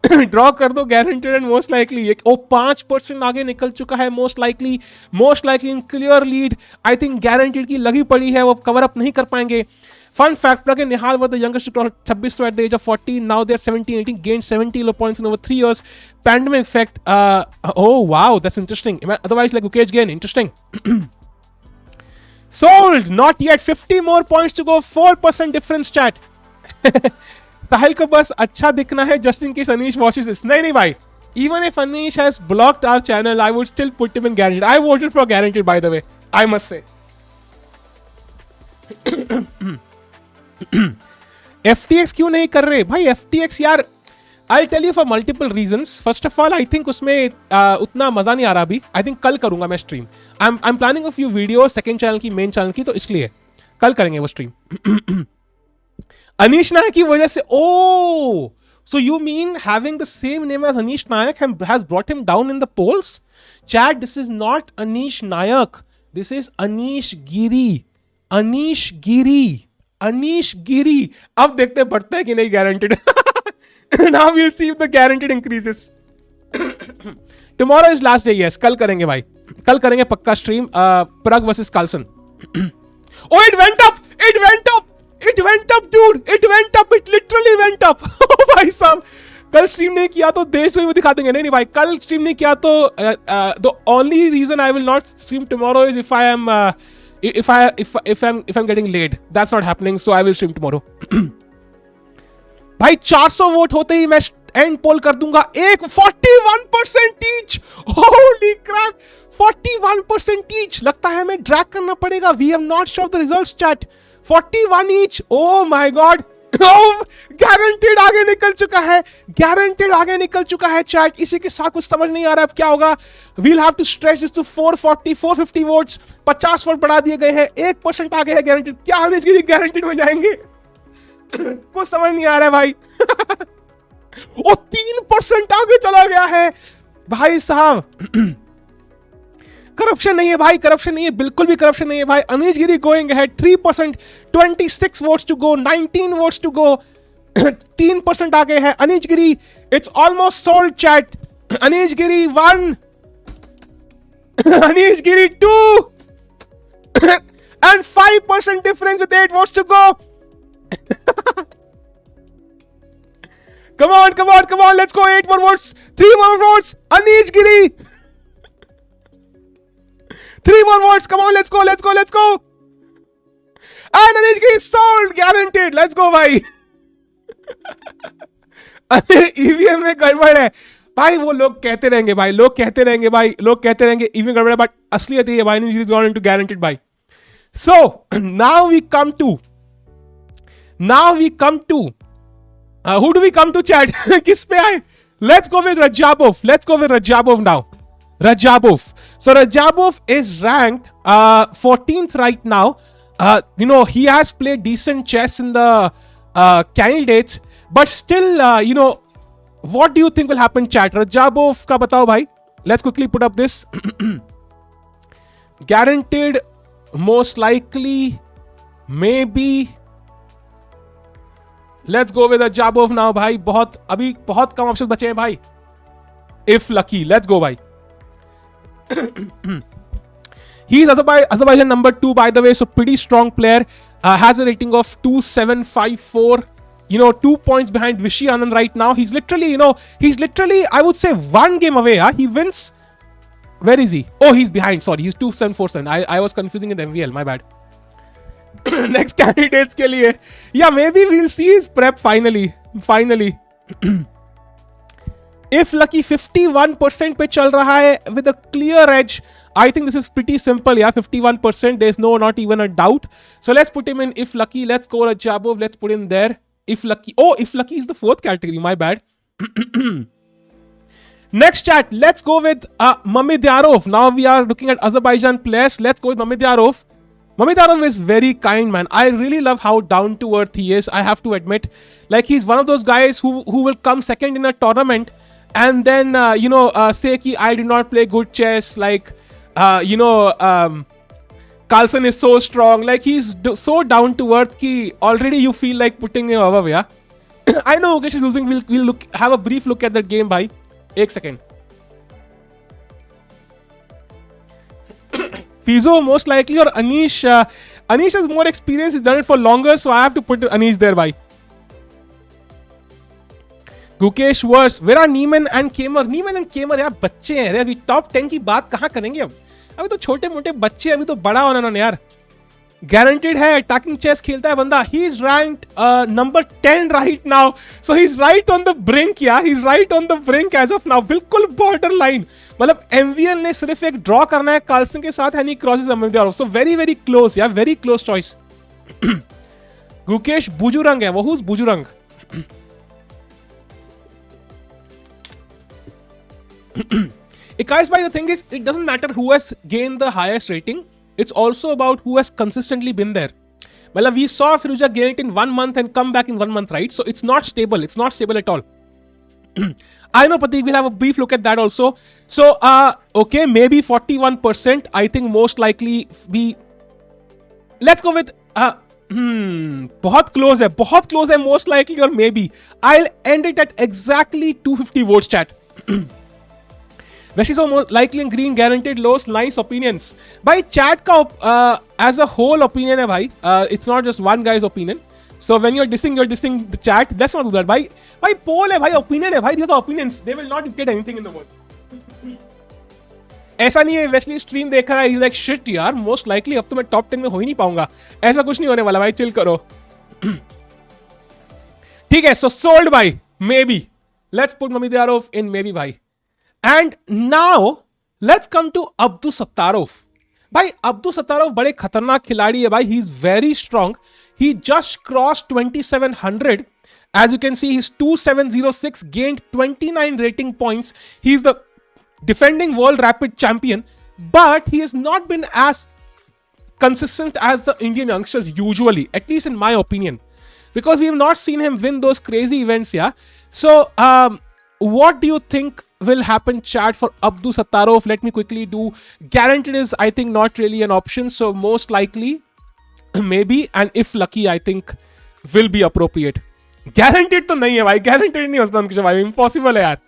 ड्रॉ कर दो गारंटेड एंड मोस्ट लाइकली। ओ 5% आगे निकल चुका है most likely in clear lead. I think guaranteed की लगी पड़ी है, वो कवर अप नहीं कर पाएंगे। Fun fact, Pragg and Nihal were the youngest to cross 26 at the age of 14. Now they're 17, 18, gained 70 elo points in over 3 years. Pandemic effect. Oh, wow, that's interesting. Otherwise, like Gukesh again, interesting. Sold! Not yet. 50 more points to go. 4% difference, chat. Sahil ko bas acha dikhna hai just in case Anish watches this. Nahi bhai. Even if Anish has blocked our channel, I would still put him in guaranteed. I voted for guaranteed, by the way. I must say. FTX क्यों नहीं कर रहे भाई? FTX यार, I'll tell you for multiple reasons. First of all, I think उसमें उतना मजा नहीं आ रहा अभी. I think कल करूंगा मैं stream. I'm planning a few videos second channel की, मेन चैनल की, तो इसलिए कल करेंगे वो स्ट्रीम. अनीश नायक की वजह से. Oh, so you mean having the same name as Anish Nayak has brought him down in the polls? Chat, this is not Anish Nayak. This is Anish Giri. Anish Giri. अब देखते हैं बढ़ता है कि नहीं guaranteed. Now we'll see if the guaranteed increases. Tomorrow is last day, yes. कल करेंगे भाई. कल करेंगे पक्का stream. Pragg versus Carlsen. Oh, it went up! It went up! It went up, dude! It went up! It literally went up! Oh भाई साहब, कल stream नहीं किया तो देशद्रोही में दिखा देंगे. नहीं भाई, कल स्ट्रीम नहीं किया तो the only reason I will not stream tomorrow is if I am if I'm getting laid. That's not happening, so I will stream tomorrow. भाई 400 वोट होते ही मैं एंड पोल कर दूंगा. एक 41% ईच. Holi Krebs, 41% each. लगता है हमें ड्रैग करना पड़ेगा. We have not showed the results chat. 41 each. Oh my god. Guaranteed आगे निकल चुका है. गारंटेड आगे निकल चुका है चैट. इसी के साथ कुछ समझ नहीं आ रहा है अब क्या होगा. We'll have to stretch this to 450 votes. 50 vote बढ़ा दिए गए हैं. 1% आगे है गारंटेड. क्या अनिश गिरी गारंटेड में जाएंगे? कुछ समझ नहीं आ रहा है भाई. ओ 3% आगे चला गया है भाई साहब. करप्शन नहीं है भाई, करप्शन नहीं है, बिल्कुल भी करप्शन नहीं है भाई. Anish Giri going ahead 3%. 26 votes to go. 19 votes to go. 3% आगे है Anish Giri. It's almost sold chat. Anish Giri 1. Anish Giri 2. And 5% difference with 8 votes to go. Come on. Let's go. 8 more votes. 3 more votes. Anish Giri. 3 more votes. Come on. Let's go. And Anish Giri sold. Guaranteed. Let's go, भाई. EVM में गड़बड़ है भाई. वो लोग कहते रहेंगे भाई, लोग कहते रहेंगे EVM गड़बड़ है, बट असलियत ये भाई, Anish is gone into guaranteed भाई. So now we come to who do we come to chat? किस पे आए? Let's go with Radjabov now. Radjabov. So Radjabov is ranked 14th right now. He has played decent chess in the candidates, but still, what do you think will happen, chat? Radjabov का बताओ भाई. Let's quickly put up this. Guaranteed, most likely, maybe. Let's go with Radjabov now भाई. अभी बहुत कम option बचे हैं भाई. If lucky, let's go भाई. He's Azerbaijan number 2 by the way, so pretty strong player. Has a rating of 2754. 2 points behind Vishy Anand right now. He's literally, I would say 1 game away. He wins. Where is he? Oh, he's behind. Sorry, he's 2747. I was confusing in the MVL. My bad. Next candidates के लिए. Yeah, maybe we'll see his prep finally. If lucky 51% पे चल रहा है with a clear edge. I think this is pretty simple. Yeah, 51%. There's not even a doubt. So let's put him in if lucky. Let's go Radjabov. Let's put him there. If lucky. Oh, if lucky is the 4th category. My bad. Next chat. Let's go with Mamedyarov. Now we are looking at Azerbaijan players. Let's go with Mamedyarov. Mamedyarov is very kind, man. I really love how down to earth he is. I have to admit, like he's one of those guys who will come second in a tournament and then say ki I did not play good chess, like Carlsen is so strong, like he's so down to earth ki already you feel like putting him above, yeah. I know Gukesh is losing. We'll have a brief look at that game, bhai. 1 second. Fizo most likely, or Anish. Anish has more experience. He's done it for longer, so I have to put Anish there, bhai. Gukesh worse. Where are Neiman and Teimour? Neiman and Teimour यार बच्चे हैं, अभी top 10 की बात कहाँ करेंगे हम? अभी तो छोटे मोटे बच्चे, अभी तो बड़ा होना ना यार. Guaranteed है, attacking chess खेलता है बंदा. He is ranked number 10 right now, so he's right on the brink, yeah. He's right on the brink as of now. बिल्कुल borderline. मतलब MVL ने सिर्फ एक draw करना है कार्लसन के साथ, and he crosses Amandiyarov. So very very close, yeah, very close choice. Gukesh Bujurang है, वो who's Bujurang? Guys, by the thing is, it doesn't matter who has gained the highest rating. It's also about who has consistently been there. Well, we saw Firouzja gain it in 1 month and come back in 1 month, right? So it's not stable. It's not stable at all. I know, Pratik, we'll have a brief look at that also. So, okay, maybe 41%. I think most likely let's go with बहुत close है most likely, or maybe. I'll end it at exactly 250 votes, chat. Wesley so more likely in green, guaranteed lows. Nice opinions. By chat ka as a whole opinion hai bhai. It's not just one guy's opinion. So when you're dissing the chat. Let's not do that. Bhai poll hai bhai, opinion hai bhai. These are the opinions. They will not dictate anything in the world. ऐसा नहीं है Wesley stream देख रहा है, he's like shit यार, most likely अब तो मैं top 10 में हो ही नहीं पाऊंगा. ऐसा कुछ नहीं होने वाला भाई, chill करो. ठीक है, so sold by maybe. Let's put Amandiyarov in maybe bhai. And now let's come to Abdusattarov. भाई Abdusattarov बड़े खतरनाक खिलाड़ी है भाई. He's very strong. He just crossed 2700. As you can see, he's 2706, gained 29 rating points. He's the defending world rapid champion, but he has not been as consistent as the Indian youngsters usually, at least in my opinion, because we have not seen him win those crazy events, yeah. So what do you think will happen, chat, for Abdusattarov? Let me quickly do. Guaranteed is, I think, not really an option, so most likely maybe, and if lucky, I think will be appropriate. Guaranteed तो नहीं है भाई, guaranteed नहीं हो सकता भाई, impossible है यार.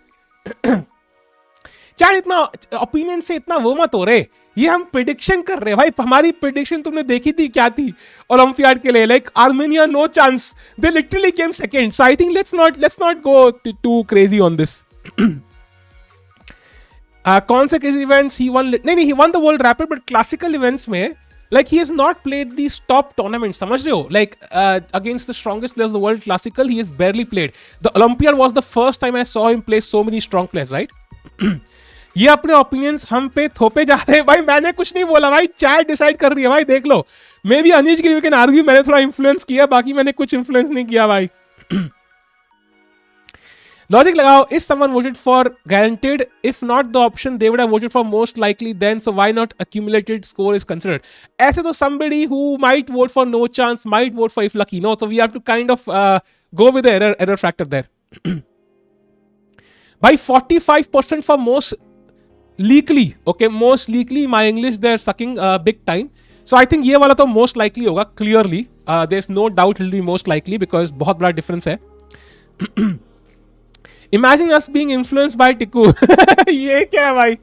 चार इतना ओपिनियन से इतना वो मत हो रहे, ये हम प्रेडिक्शन कर रहे हैं भाई. हमारी प्रेडिक्शन तुमने देखी थी क्या थी ओलंपियाड के लिए, like Armenia no chance, they literally came second. So I think let's not go too crazy on this. कौन से क्रेजी इवेंट्स ही वन? नहीं, he won the world rapid, but classical events में like he has not played these top tournaments, समझ रहे हो? Like against the strongest players of the world classical, he has barely played. The Olympiad was the first time I saw him play so many strong players, right? ये अपने opinions हम पे थोपे जा रहे हैं भाई. मैंने कुछ नहीं बोला भाई, चैट डिसाइड कर रही है भाई, देख लो. Maybe Anish Giri can argue, मैंने थोड़ा इन्फ्लुएंस किया, बाकी मैंने कुछ इन्फ्लुएंस नहीं किया भाई. लॉजिक लगाओ. If someone voted for guaranteed, if not the option, they would have voted for most likely then, so why not accumulated score is considered? ऐसे तो somebody who might vote for no chance might vote for if lucky, no? So we have to kind of go with the error factor there. By 45% for most likely. Okay, most likely, my English they're sucking big time. So I think ये वाला तो most likely होगा, clearly. There's no doubt it'll be most likely because बहुत बड़ा difference है. Imagine us being influenced by Tiku. ये क्या है भाई?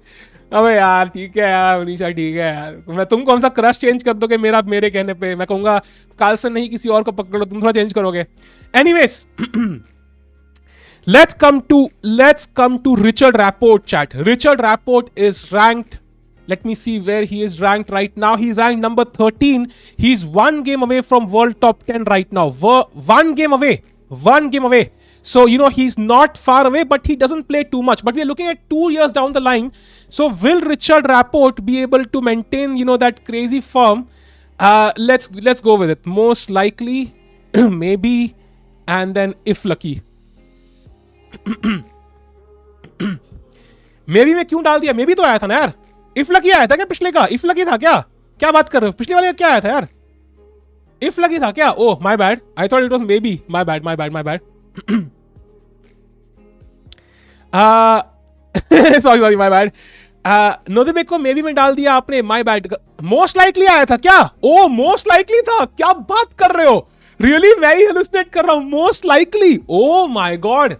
अबे यार ठीक है यार मनीषा, ठीक है यार. मैं तुम कौन सा क्रश चेंज कर दोगे मेरे कहने पे? मैं कहूंगा कार्लसन नहीं किसी और को पकड़ लो, तुम थोड़ा चेंज करोगे. Anyways, let's come to Richard Rapport, chat. Richard Rapport is ranked. Let me see where he is ranked right now. He's ranked number 13. He's 1 game away from world top 10 right now. 1 game away. 1 game away. So, you know, he's not far away, but he doesn't play too much. But we are looking at 2 years down the line. So, will Richard Rapport be able to maintain, you know, that crazy form? Let's go with it. Most likely, maybe, and then if lucky. Maybe में क्यों डाल दिया? Maybe तो आया था ना यार. If lucky आया था क्या पिछले का? If lucky था क्या? क्या बात कर रहे हो? पिछले वाले का क्या आया था यार? If lucky था क्या? Oh, my bad. I thought it was maybe. My bad. Sorry my bad. Nodirbek को मे बी में डाल दिया आपने, माय बैड. मोस्ट लाइकली आया था क्या? ओ मोस्ट लाइकली था, क्या बात कर रहे हो? रियली मैं ही हेलुसिनेट कर रहा हूं? Most likely, oh my god.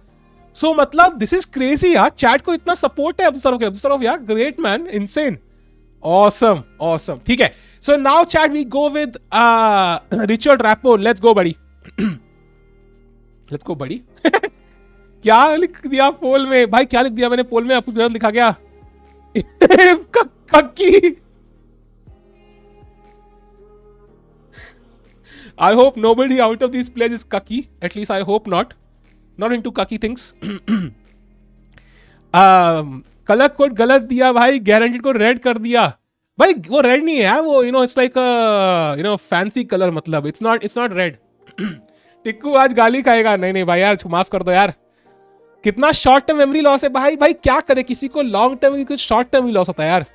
So मतलब दिस इज क्रेजी यार, चैट को इतना सपोर्ट है अब्दुसत्तारोव यार, great man, insane, awesome awesome. ठीक है, so now chat we go with Richard Rapport. Let's go buddy. Let's go बड़ी. क्या लिख दिया पोल में भाई? क्या लिख दिया मैंने पोल में? आपको गलत लिखा गया. Kakki. I hope nobody out of these players is cocky. At least I hope not. Not into cocky things. Colour code गलत दिया भाई, गारंटेड को रेड कर दिया भाई. वो रेड नहीं है यार, वो इट्स लाइक फैंसी कलर, मतलब इट्स नॉट रेड. टिक्कू आज गाली खाएगा. नहीं भाई यार, माफ कर दो यार. कितना शॉर्ट टर्म मेमोरी लॉस है भाई. क्या करे, किसी को लॉन्ग टर्म, कुछ शॉर्ट टर्म लॉस होता है यार.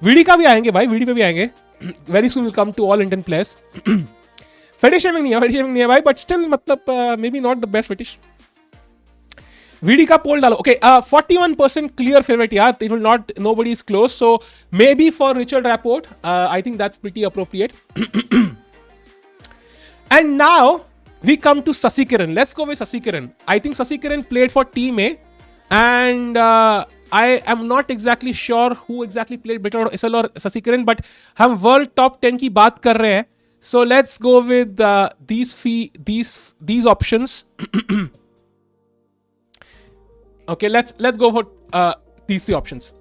वीडी का भी आएंगे भाई, वीडी पे भी आएंगे. Very soon will come to all Indian players. Fetish नहीं है भाई, बट स्टिल मतलब maybe not the best fetish. VD का पोल डालो. ओके, 41% क्लियर फेवरेट यार. It will not, nobody is close, so maybe for Richard Rapport. I think that's pretty appropriate. And now we come to Sasikiran. Let's go with Sasikiran. I think Sasikiran played for Team A, and I am not exactly sure who exactly played better, SL or Sasikiran, but हम world top 10 की बात कर रहे हैं. So let's go with these options. Okay, let's go for these three options.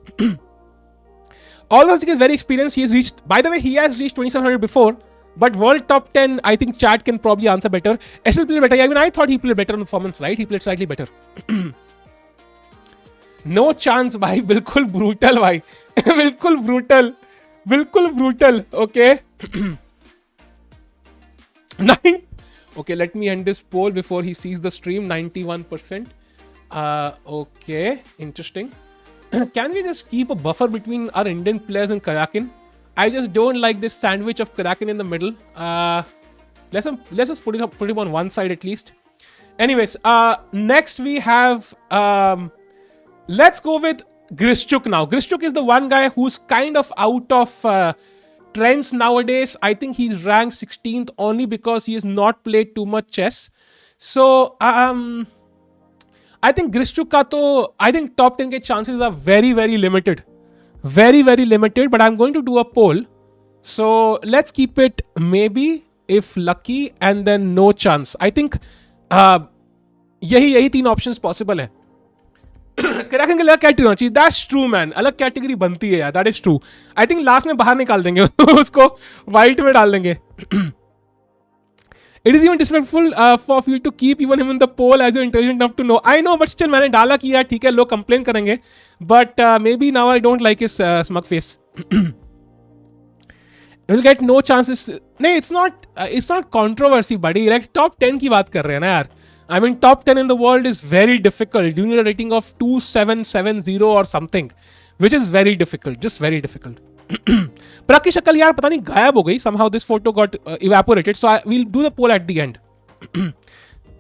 Although he is very experienced, he has reached. By the way, he has reached 2700 before. But world top 10, I think chat can probably answer better. SL played better. I mean, I thought he played better on performance, right? He played slightly better. No chance, bhai. Bilkul brutal, bhai. Bilkul brutal. Okay. Okay, let me end this poll before he sees the stream. 91%. Okay, interesting. Can we just keep a buffer between our Indian players and Kraken? I just don't like this sandwich of Kraken in the middle. Let's just put him on one side at least. Anyways, next we have let's go with Grischuk now. Grischuk is the one guy who's kind of out of trends nowadays. I think he's ranked 16th only because he has not played too much chess. So I think Grischuk ka to, I think top 10 ke chances are very, very limited. Very, very limited, but I'm going to do a poll. So let's keep it maybe, if lucky, and then no chance. I think यही 3 options possible है. Kraken के अलग category होना चाहिए. That's true man. अलग category बनती है यार. That is true. I think last में बाहर निकाल देंगे उसको, व्हाइट में डाल देंगे. It is even disrespectful for you to keep even him in the poll as you're intelligent enough to know. I know, but still मैंने डाला कि यार ठीक है, लोग complain करेंगे. But maybe now I don't like his smug face. We'll get no chances. नहीं, it's not controversy, buddy. Like top 10 की बात कर रहे हैं ना यार. I mean, top 10 in the world is very difficult. You need a rating of 2770 or something, which is very difficult. Just very difficult. प्रग की शक्ल यार पता नहीं गायब हो गई. somehow this photo got evaporated, so we'll do the poll at the end.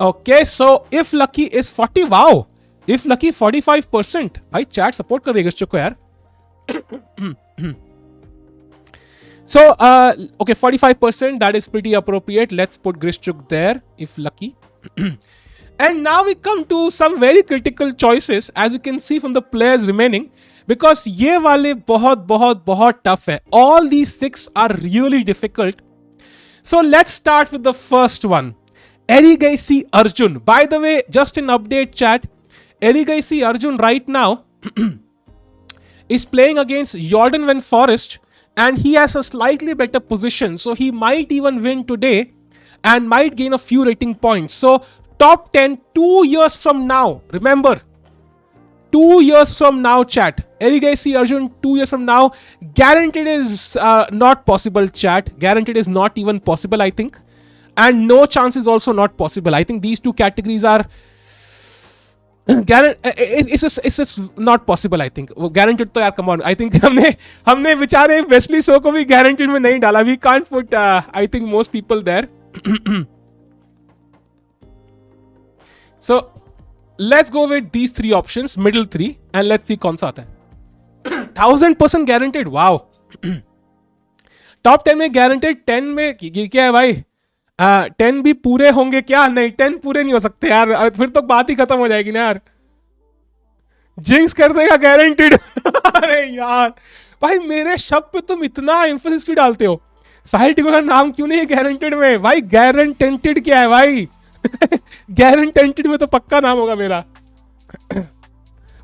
Okay, so if lucky is 40, wow, if lucky 45%. भाई chat support कर रही है ग्रिश्चुक को यार. So okay, 45%, that is pretty appropriate. Let's put Grischuk there if lucky. And now we come to some very critical choices, as you can see from the players remaining, because ये वाले बहुत tough है. All these 6 are really difficult. So let's start with the first one. Erigaisi Arjun. By the way, just an update chat. Erigaisi Arjun right now is playing against Jordan Van Forest, and he has a slightly better position. So he might even win today and might gain a few rating points. So top 10 2 years from now. Remember, 2 years from now, chat. Erigaisi Arjun 2 years from now. Guaranteed is not possible, chat. Guaranteed is not even possible, I think. And no chance is also not possible. I think these two categories are it's just not possible. I think guaranteed तो यार, come on. I think हमने बेचारे Wesley show को भी guaranteed में नहीं डाला. We can't put I think most people there. So let's go with these 3 options, middle 3, and let's see कौन सा आता है। 1000% गारंटेड, वाओ। टॉप 10 में गारंटेड, 10 में क्या है भाई? 10 भी पूरे होंगे क्या? नहीं, 10 पूरे नहीं हो सकते यार, फिर तो बात ही खत्म हो जाएगी ना यार। जिंक्स कर देगा गारंटेड। अरे यार भाई, मेरे शब्द पे तुम इतना एम्फोसिस क्यों डालते हो? साहिल टिको का नाम क्यों नहीं है गारंटेड में? भाई गारंटेड क्या है भाई? गारंटेड में तो पक्का नाम होगा मेरा।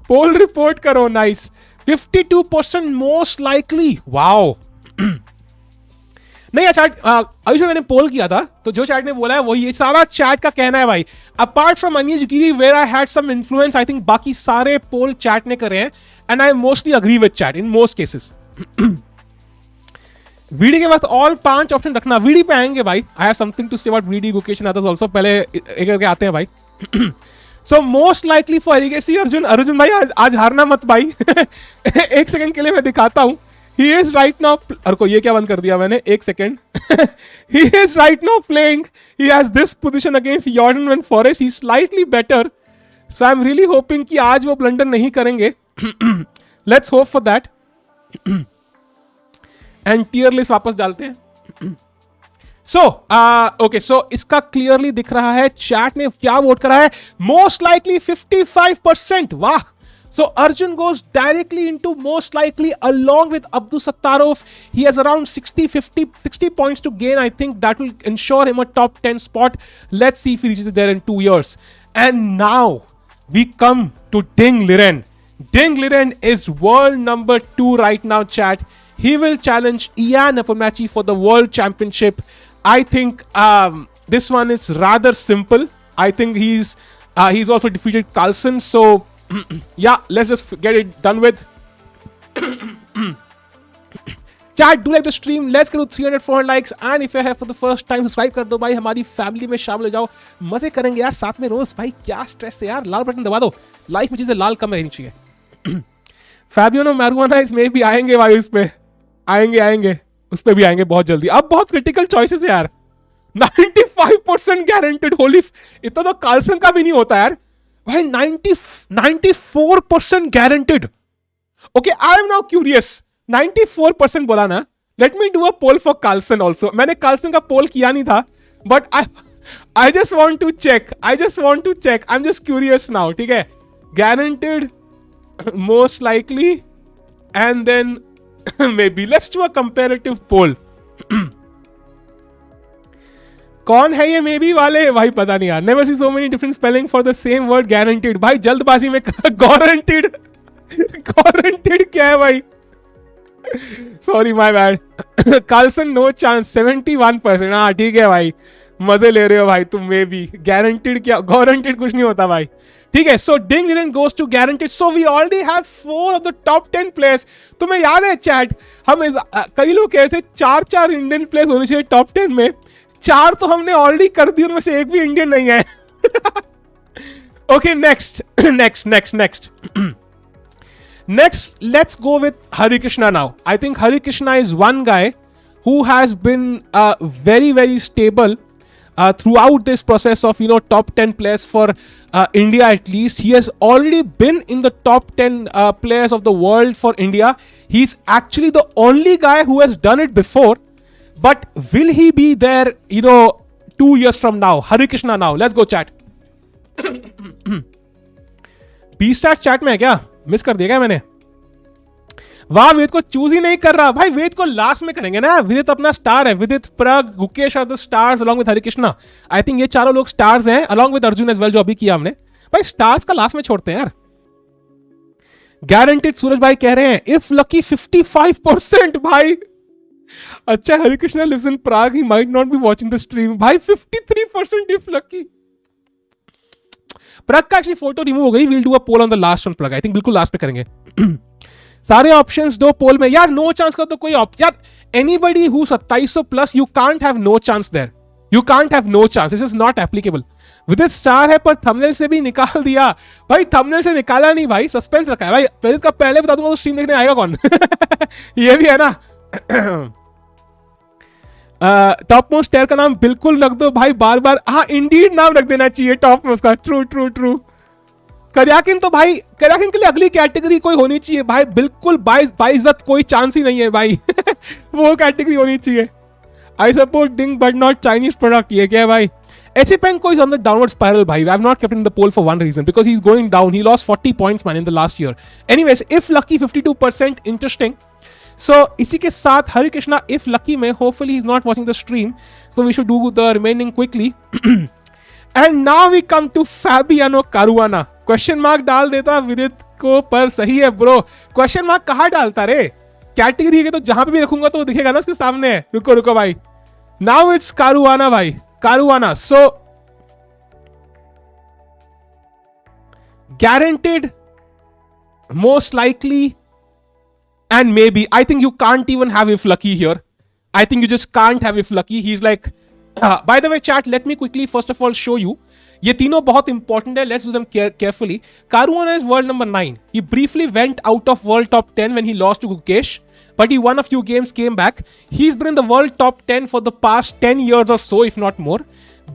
पोल रिपोर्ट करो, नाइस। 52% most likely, wow. नहीं, चैट अभी जो मैंने पोल किया था, तो जो चैट ने बोला है वही, ये सारा चैट का कहना है भाई। Apart from Anish Giri where I had some influence, I think बाकी सारे पोल चैट ने करे हैं, and I mostly agree with chat in most cases. VD के बाद ऑल 5 ऑप्शन रखना, वीडी पे आएंगे भाई। I have something to say about VD, Gukesh and others also, पहले एक करके आते हैं भाई। So most likely for Erigaisi Arjun भाई आज हारना मत भाई। एक सेकंड के लिए मैं दिखाता हूं। He is right now, को ये क्या बंद कर दिया मैंने, एक second. He is right now playing, he has this position against Jordan and Forrest, he's slightly better, so I'm really hoping कि आज वो ब्लंडर नहीं करेंगे। Let's hope for that. And tier list वापस डालते हैं। So इसका क्लियरली दिख रहा है, चैट ने क्या वोट करा है? मोस्ट लाइकली 55%, वाह। So Arjun goes directly into most likely along with Abdusattarov. He has around 60 points to gain. I think that will ensure him a top 10 spot. Let's see if he reaches there in 2 years. And now we come to Ding Liren. Ding Liren is world number 2 right now, chat. He will challenge Ian Nepomniachtchi for the world championship. I think this one is rather simple. I think he's also defeated Carlsen. So yeah, let's just get it done with. Chat, do like the stream. Let's get to 300-400 likes, and if you're here for the first time, subscribe कर दो भाई, हमारी family में शामिल हो जाओ, मजे करेंगे यार साथ में रोज। भाई क्या स्ट्रेस है यार, लाल बटन दबा दो, लाइफ में चीजें लाल कम रहनी चाहिए। फैबियानो मैरुआना इसमें भी आएंगे भाई, उस पे आएंगे उस पे भी आएंगे बहुत जल्दी। अब बहुत क्रिटिकल चॉइसेस है यार। 95% गारंटेड, होली, इतना तो कार्लसन का भी नहीं होता यार भाई। 94% guaranteed. Okay, I am now curious, 94% बोला ना, let me do a poll for Carlsen also. मैंने कार्लसन का पोल किया नहीं था, but I just want to check, I am just curious now, ठीक है। Guaranteed, most likely, and then maybe let's do a comparative poll. कौन है ये मे बी वाले भाई? पता नहीं यार। Never see so many different spelling for the same word guaranteed. भाई जल्दबाजी में गारंटेड क्या है भाई? Sorry, my bad. Carlsen no chance, 71%। हाँ ठीक है भाई, मजे ले रहे हो भाई तुम। मे बी गारंटेड क्या, गारंटेड कुछ नहीं होता भाई, ठीक है। So Ding Liren goes to guaranteed. So we already have 4 of the top 10 players. तुम्हें याद है चैट, हम कई लोग कह रहे थे 4 इंडियन प्लेयर्स होने चाहिए टॉप 10 में। 4 तो हमने ऑलरेडी कर दी, उनमें से एक भी इंडियन नहीं है। Okay, next let's go with Harikrishna now. I think Harikrishna is one guy who has been very, very stable throughout this process of, top 10 players for India at least. He has already been in the top 10 players of the world for India. He's actually the only guy who has done it before. But will he be there, 2 years from now? Harikrishna now. Let's go chat. 20 chat में है क्या? Miss कर दिया क्या मैंने? वाह, वेद को choose ही नहीं कर रहा भाई। वेद को लास्ट में करेंगे ना, विदित अपना स्टार है। Vidit, Pragg, Gukesh are the stars along with Harikrishna. I think ये चारों लोग स्टार्स हैं along with Arjun as well, जो अभी किया हमने। भाई स्टार्स का लास्ट में छोड़ते हैं यार। गारंटेड सूरज भाई कह रहे हैं इफ लकी 55% भाई। अच्छा, Harikrishna lives in Prague, he might not be watching the stream. भाई 53% इफ लकी। प्रग का एक्चुअली फोटो रिमूव हो गई। We'll do a poll on the last one Pragg. I think बिल्कुल लास्ट पे करेंगे। सारे ऑप्शंस दो पोल में यार। नो चांस का तो कोई यार, anybody who 2700 plus, you can't have no chance there. You can't have no chance, this is not applicable. Vidit star है पर थंबनेल से भी निकाल दिया भाई। थंबनेल से निकाला नहीं भाई, सस्पेंस रखा है भाई। विदित का पहले बता दूंगा तो स्ट्रीम देखने आएगा कौन? ये भी है ना। टॉप मोस्ट टेयर का नाम बिल्कुल रख दो भाई, बार बार। हाँ, इंडीड नाम रख देना चाहिए टॉप मोस्ट का। ट्रू। करयाकिन तो भाई, करयाकिन के लिए अगली कैटेगरी कोई होनी चाहिए भाई, बिल्कुल बाइज्जत, कोई चांस ही नहीं है भाई। वो कैटेगरी होनी चाहिए। I support ding but not Chinese product, ये क्या है भाई? Esipenko is on the downward spiral, bhai. I have not kept him in the poll for one reason, because he's going down. He lost 40 points, man, in the last year. Anyways, if lucky 52%, interesting. So, इसी के साथ Harikrishna, if lucky में, hopefully he's not watching the stream, so we should do the remaining quickly. And now we come to Fabiano Caruana. Question mark डाल देता विदित को, पर सही है ब्रो। Question mark कहाँ डालता रे? कैटेगरी के तो जहां पे भी रखूंगा तो वो दिखेगा ना उसके सामने। रुको भाई। Now it's Caruana भाई। Caruana. So, guaranteed, most likely, and maybe. I think you can't even have if lucky here. I think you just can't have if lucky. He's like, by the way, chat, let me quickly first of all show you. ये तीनों बहुत important है. Let's do them carefully. Caruana is world number 9. He briefly went out of world top 10 when he lost to Gukesh, but he won a few games, came back. He's been in the world top 10 for the past 10 years or so, if not more.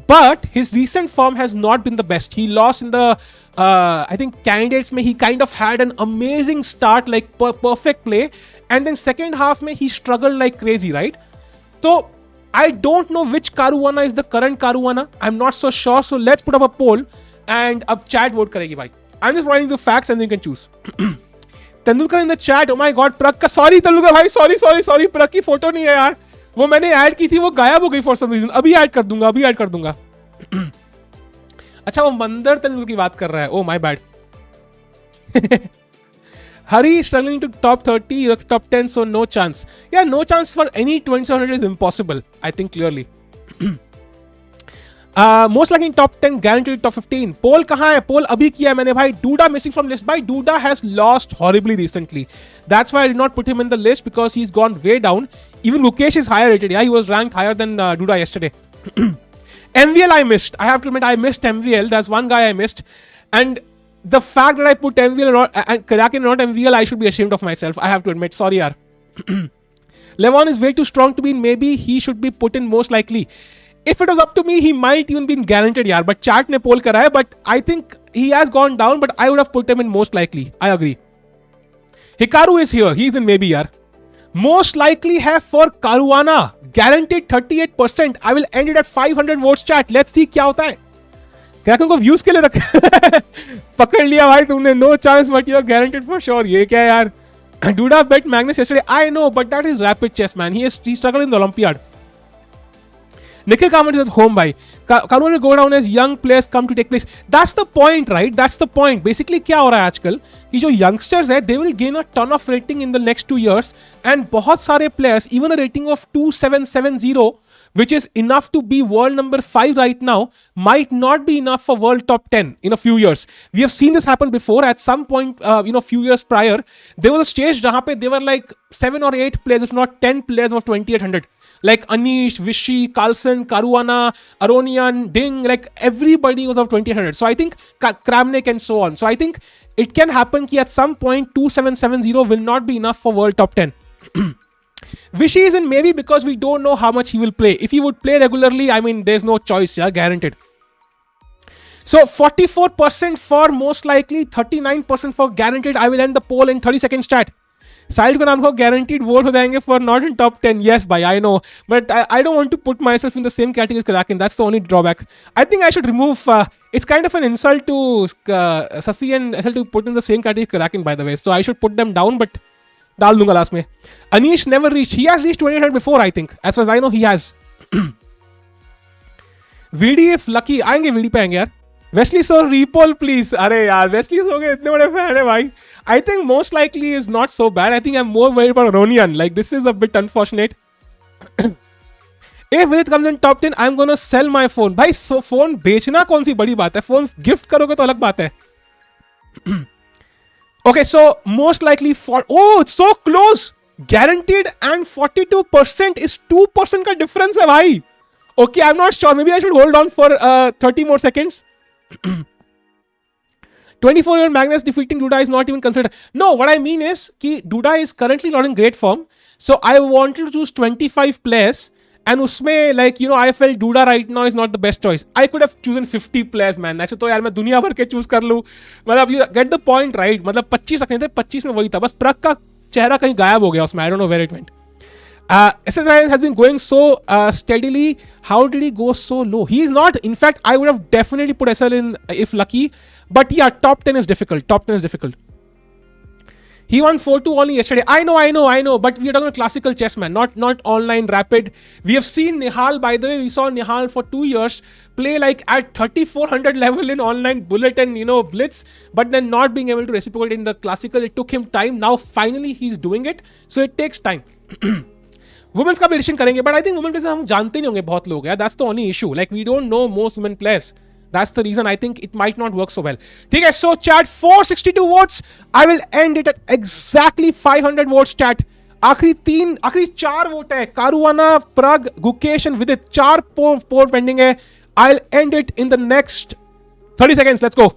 But his recent form has not been the best. He lost in the, I think, candidates mein he kind of had an amazing start, like perfect play. And then second half mein he struggled like crazy, right? So, I don't know which Caruana is the current Caruana. I'm not so sure. So, let's put up a poll and अब chat vote करेगी भाई. I'm just writing the facts and then you can choose. Tendulkar in the chat. Oh my god, प्रग का sorry Tendulkar भाई, sorry प्रग की photo नहीं है यार, वो मैंने ऐड की थी, वो गायब हो गई फॉर सम रीजन। अभी ऐड कर दूंगा। अच्छा, वो मंदर तेंदुलकर की बात कर रहा है। Oh my bad. Hari is struggling to top 30, top 10, so no chance. Yeah, no chance for any 2700 is impossible, I think clearly. Most likely in top 10, guaranteed top 15. Poll कहाँ है? Poll अभी किया है मैंने भाई. Duda missing from list. भाई Duda has lost horribly recently. That's why I did not put him in the list, because he's gone way down. Even Gukesh is higher rated. Yeah, he was ranked higher than Duda yesterday. MVL I missed. I have to admit I missed MVL. There's one guy I missed. And the fact that I put MVL and Karakin not MVL, I should be ashamed of myself. I have to admit. Sorry yaar. Levon is way too strong to be in. Maybe he should be put in most likely. If it was up to me, he might even be guaranteed yaar. But chat ne poll kara hai. But I think he has gone down. But I would have put him in most likely. I agree. Hikaru is here. He's in maybe yaar. Most likely have for Caruana. Guaranteed 38%. I will end it at 500 votes chat. Let's see क्या होता है. क्या तुमको views के लिए रखा? पकड़ लिया भाई तुमने. No chance but you are guaranteed for sure. ये क्या यार? Duda bet Magnus yesterday. I know, but that is rapid chess, man. He struggled in the Olympiad. Nikhil Kamath is at home, bhai. Caruana will go down as young players come to take place. That's the point, right? That's the point. Basically, क्या हो रहा है आजकल कि जो youngsters है, they will gain a ton of rating in the next 2 years, and बहुत सारे players, even a rating of 2770, which is enough to be world number 5 right now, might not be enough for world top 10 in a few years. We have seen this happen before. At some point, few years prior, there was a stage जहाँ पे they were like 7 or 8 players, if not 10 players of 2800. Like Anish, Vishy, Carlsen, Caruana, Aronian, Ding, like everybody was of 2800. So I think Kramnik and so on. So I think it can happen कि at some point 2770 will not be enough for world top 10. Vishy is in maybe because we don't know how much he will play. If he would play regularly, I mean, there's no choice, yeah, guaranteed. So 44% for most likely, 39% for guaranteed. I will end the poll in 30 seconds chat. Side को नाम को guaranteed vote हो जाएंगे for not in top 10. Yes, bhai, I know. But I don't want to put myself in the same category as Kraken. That's the only drawback. I think I should remove... it's kind of an insult to Sasi and SL to put in the same category as Kraken, by the way. So I should put them down, but... डाल दूंगा last में. Anish never reached. He has reached 2800 before, I think. As far as I know, he has. VD if lucky. आएंगे VD पे आएंगे यार. Wesley sir, repoll please. अरे यार, Wesley हो गए इतने बड़े फैन है भाई. I think most likely is not so bad. I think I'm more worried about Aronian. Like, this is a bit unfortunate. If Vidit comes in top 10, I'm gonna sell my phone. भाई, so phone बेचना कौन सी बड़ी बात है? Phone gift करोगे तो अलग बात है. Okay, so most likely for... Oh, it's so close! Guaranteed and 42% is 2% का difference है भाई. Okay, I'm not sure. Maybe I should hold on for 30 more seconds. 24-year-old Magnus defeating Duda is not even considered. No, what I mean is कि Duda is currently not in great form. So I wanted to choose 25 players And उसमें like I felt Duda right now is not the best choice. I could have chosen 50 players man. ऐसे तो यार मैं दुनिया भर के choose कर लूँ. मतलब you get the point right. मतलब 25 रखने थे, 25 में वही था. बस प्रग का चेहरा कहीं गायब हो गया उसमें. I don't know where it went. SL has been going so steadily. How did he go so low? He is not. In fact, I would have definitely put SL in if lucky. But yeah, top 10 is difficult. Top 10 is difficult. He won 4-2 only yesterday. I know. But we are talking about classical chess, man. Not online rapid. We have seen Nihal, by the way. We saw Nihal for 2 years play like at 3400 level in online bullet and blitz, but then not being able to reciprocate in the classical. It took him time. Now finally he's doing it. So it takes time. Women's का prediction करेंगे, but I think women players हम जानते नहीं होंगे बहुत लोग. That's the only issue. Like we don't know most women players. That's the reason I think it might not work so well. ठीक है, so chat 462 votes. I will end it at exactly 500 votes chat. आखिरी 4 vote है. Caruana, Prag, Gukesh and Vidit. 4 poll pending है. I'll end it in the next 30 seconds. Let's go.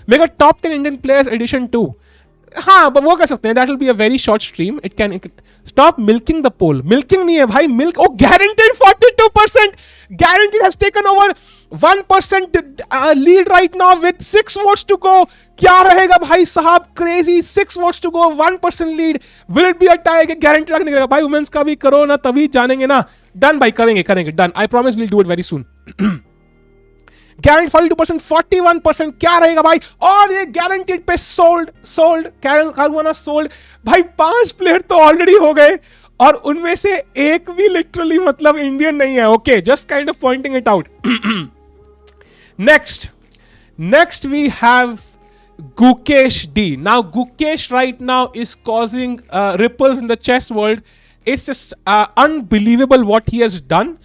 Make a top 10 Indian players edition 2. हाँ, but वो कर सकते हैं. That will be a very short stream. It can stop milking the poll. Milking नहीं है भाई. Milk. Oh, guaranteed 42%. Guaranteed has taken over 1% lead right now with 6 votes to go. क्या रहेगा भाई साहब? Crazy. 6 votes to go. 1% lead. Will it be a tie? Guaranteed लगने निकलेगा भाई. Women's का भी करो ना, तभी जानेंगे ना. Done भाई, करेंगे. Done. I promise we'll do it very soon. Guaranteed 42%, 41%. क्या रहेगा भाई? और ये guaranteed पे sold. Caruana sold. भाई 5 प्लेयर तो ऑलरेडी हो गए और उनमें से एक भी लिटरली मतलब इंडियन नहीं है. Okay, just kind of Poynting it out. Next we have Gukesh D. Now Gukesh right now is causing ripples in the chess world. It's just unbelievable what he has done.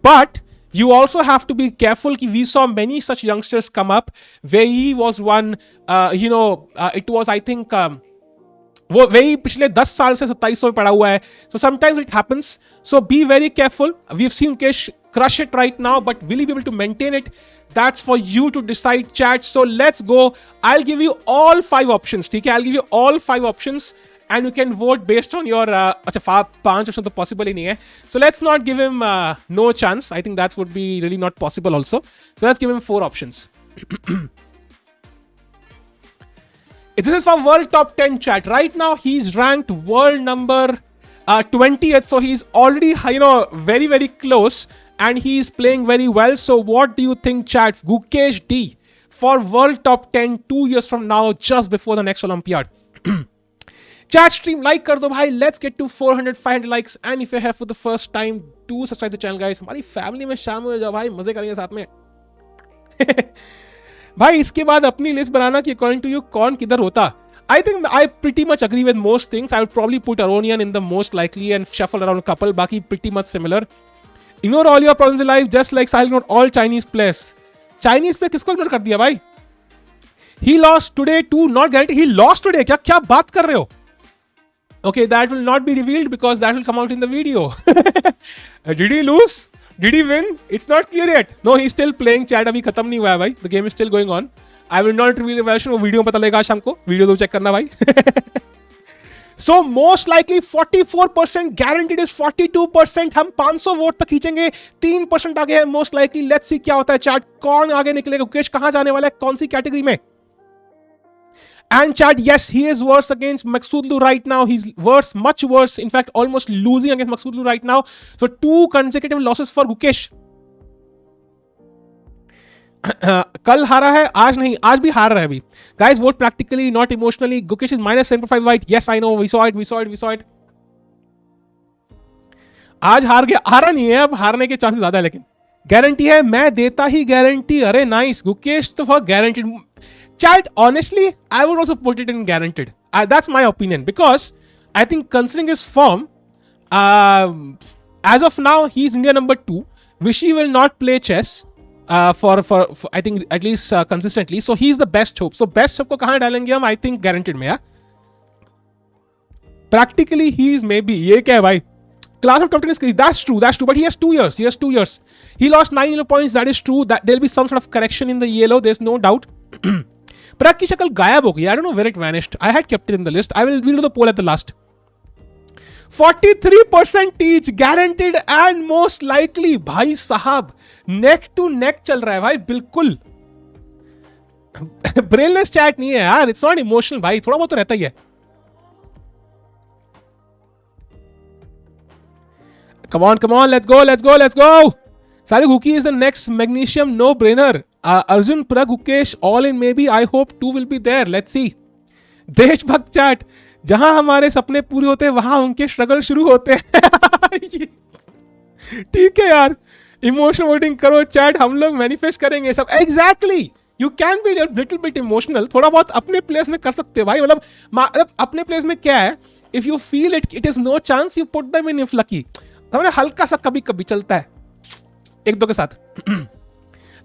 But you also have to be careful. We saw many such youngsters come up. Wei was one. It was I think वो वही पिछले 10 साल से 2700 में पड़ा हुआ है. So sometimes it happens. So be very careful. We've seen Gukesh crush it right now, but will he be able to maintain it? That's for you to decide, chat. So let's go. I'll give you all 5 options. ठीक है, I'll give you all 5 options and you can vote based on your अच्छा 5 options तो possible ही नहीं है. So let's not give him no chance. I think that would be really not possible also. So let's give him 4 options. This is for world top 10 chat. Right now he's ranked world number 20th, so he's already very very close and he's playing very well. So what do you think, chat? Gukesh D for world top 10 2 years from now, just before the next Olympiad. Chat stream like कर दो भाई. Let's get to 400-500 likes, and if you're here for the first time, do subscribe the channel guys. हमारी family में शामिल हो जाओ भाई, मजे करेंगे साथ में. भाई इसके बाद अपनी लिस्ट बनाना कि अकॉर्डिंग टू यू कौन किधर होता. I think I pretty much agree with most things. I would probably put Aronian in the most likely and shuffle around a couple. Baki pretty much similar. Ignore all your problems in life just like Sahil ignored all Chinese players. Chinese player किसको ignore कर दिया भाई? He lost today too, not guaranteed. He lost today. क्या बात कर रहे हो? Okay, that will not be revealed because that will come out in the video. Did he lose? Did he win? It's not clear yet. No, he's still playing. Chat अभी खत्म नहीं हुआ है भाई. The game is still going on. I will not reveal the version. वो video में पता लगेगा शाम को. वीडियो तो चेक करना भाई. So most likely 44%, guaranteed is 42%. हम 500 वोट तक खींचेंगे. 3% आगे है most likely. Let's see क्या होता है chat. कौन आगे निकलेगा? गुकेश कहाँ जाने वाला है? कौन सी कैटेगरी में? And chat, yes, he is worse against Maksudlu right now. He's worse, much worse. In fact, almost losing against Maksudlu right now. So 2 consecutive losses for Gukesh. कल हारा है, आज नहीं, आज भी हार रहा है अभी. Guys, vote practically, not emotionally. Gukesh is minus 7.5 white. Yes, I know. We saw it. आज हारा नहीं है, अब हारने के चांसेस ज्यादा है, लेकिन गारंटी है, मैं देता ही गारंटी. अरे नाइस, गुकेश तो for guaranteed. Chat, honestly, I would also put it in guaranteed. That's my opinion because I think considering his form, as of now, he's India number 2. Vishy will not play chess for I think at least consistently. So he's the best hope. So best hope को कहाँ डालेंगे हम? I think guaranteed में. Practically, he is maybe. ये क्या है भाई? Class of top 10 is that's true. But he has 2 years. He lost 9 yellow points. That is true. That there'll be some sort of correction in the yellow. There's no doubt. Prag की शक्ल गायब हो गई. I don't know where it vanished. I had kept it in the list. We'll do the poll at the last. 43% each, guaranteed and most likely. भाई साहब neck to neck चल रहा है भाई, बिल्कुल ब्रेनलेस चैट नहीं है यार, इट्स नॉट इमोशनल भाई, थोड़ा बहुत तो रहता ही है। Come on, let's go. Sadiq Huki is the next magnesium no-brainer. Arjun, Prag, Gukesh, all in maybe. I hope 2 will be there. Let's see. देशभक्त चैट, जहां हमारे सपने पूरे होते हैं वहां उनके स्ट्रगल शुरू होते हैं। ठीक है यार, इमोशनल वोटिंग करो चैट, हम लोग मैनिफेस्ट करेंगे सब। Exactly, you can be little bit emotional, थोड़ा बहुत अपने प्लेस में कर सकते हो भाई। मतलब अपने प्लेस में क्या है, if you feel it is no chance, you put them in if lucky. हमने हल्का सा कभी कभी चलता है एक दो के साथ।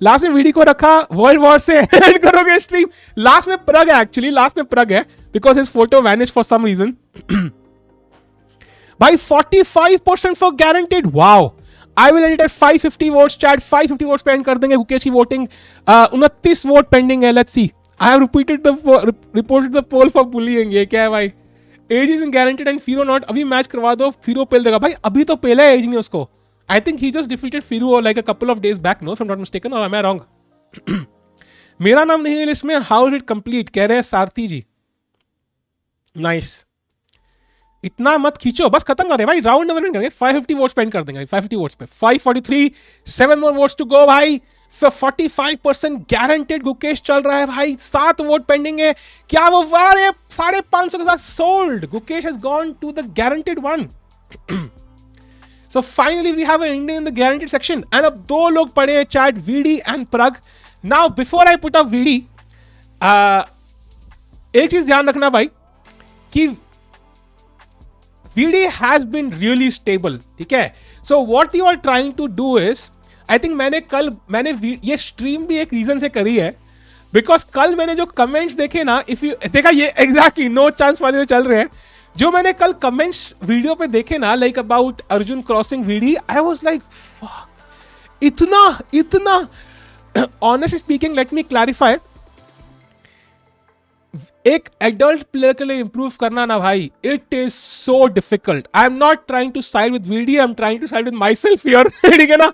लास्ट में वीडियो को रखा वर्ल्ड वॉर से एंड करोगे स्ट्रीम। लास्ट में प्रग है, एक्चुअली लास्ट में प्रग है, because his photo vanish for some reason. भाई 45% for guaranteed, wow. I will edit at 550 votes chat, 550 votes पे एंड कर देंगे। गुकेश की वोटिंग 29 वोट पेंडिंग है, let's see. I have reported the poll for bullying. ये क्या है भाई, एज is guaranteed and Firo not. अभी मैच करवा दो, फीरो पेल देगा भाई। अभी तो पेला है एज ने उसको। I think he just defeated Firo like a couple of days back, no, if I am not mistaken, or am I wrong? मेरा नाम नहीं है लिस्ट में, हाउ इज इट कंप्लीट, कह रहे हैं सारथी जी। नाइस, इतना मत खींचो, बस खत्म कर दे भाई, राउंड नंबर करेंगे। 550 वोट्स स्पेंड कर देंगे, 550 वोट्स पे 543, 7 मोर वोट्स टू गो भाई। 45% गारंटेड गुकेश चल रहा है भाई, 7 वोट पेंडिंग है। क्या वो 550 के साथ sold? Gukesh has gone to the guaranteed one. So finally we have an Indian in the guaranteed section, and अब 2 लोग पड़े हैं chat, VD and Pragg. Now before I put up VD, एक चीज ध्यान रखना भाई कि VD has been really stable, ठीक है? So what you are trying to do is, I think मैंने ये स्ट्रीम भी एक रीजन से करी है, बिकॉज कल मैंने जो कमेंट्स देखे ना, इफ यू देखा, ये एग्जैक्टली नो चांस वाले चल रहे हैं। जो मैंने कल कमेंट्स वीडियो पे देखे ना, like about Arjun crossing VD, I was like fuck, इतना honestly speaking, let me clarify, एक एडल्ट प्लेयर के लिए इंप्रूव करना ना भाई, it is so difficult. I am not trying to side with VD, I am trying to side with myself here, ठीक है ना?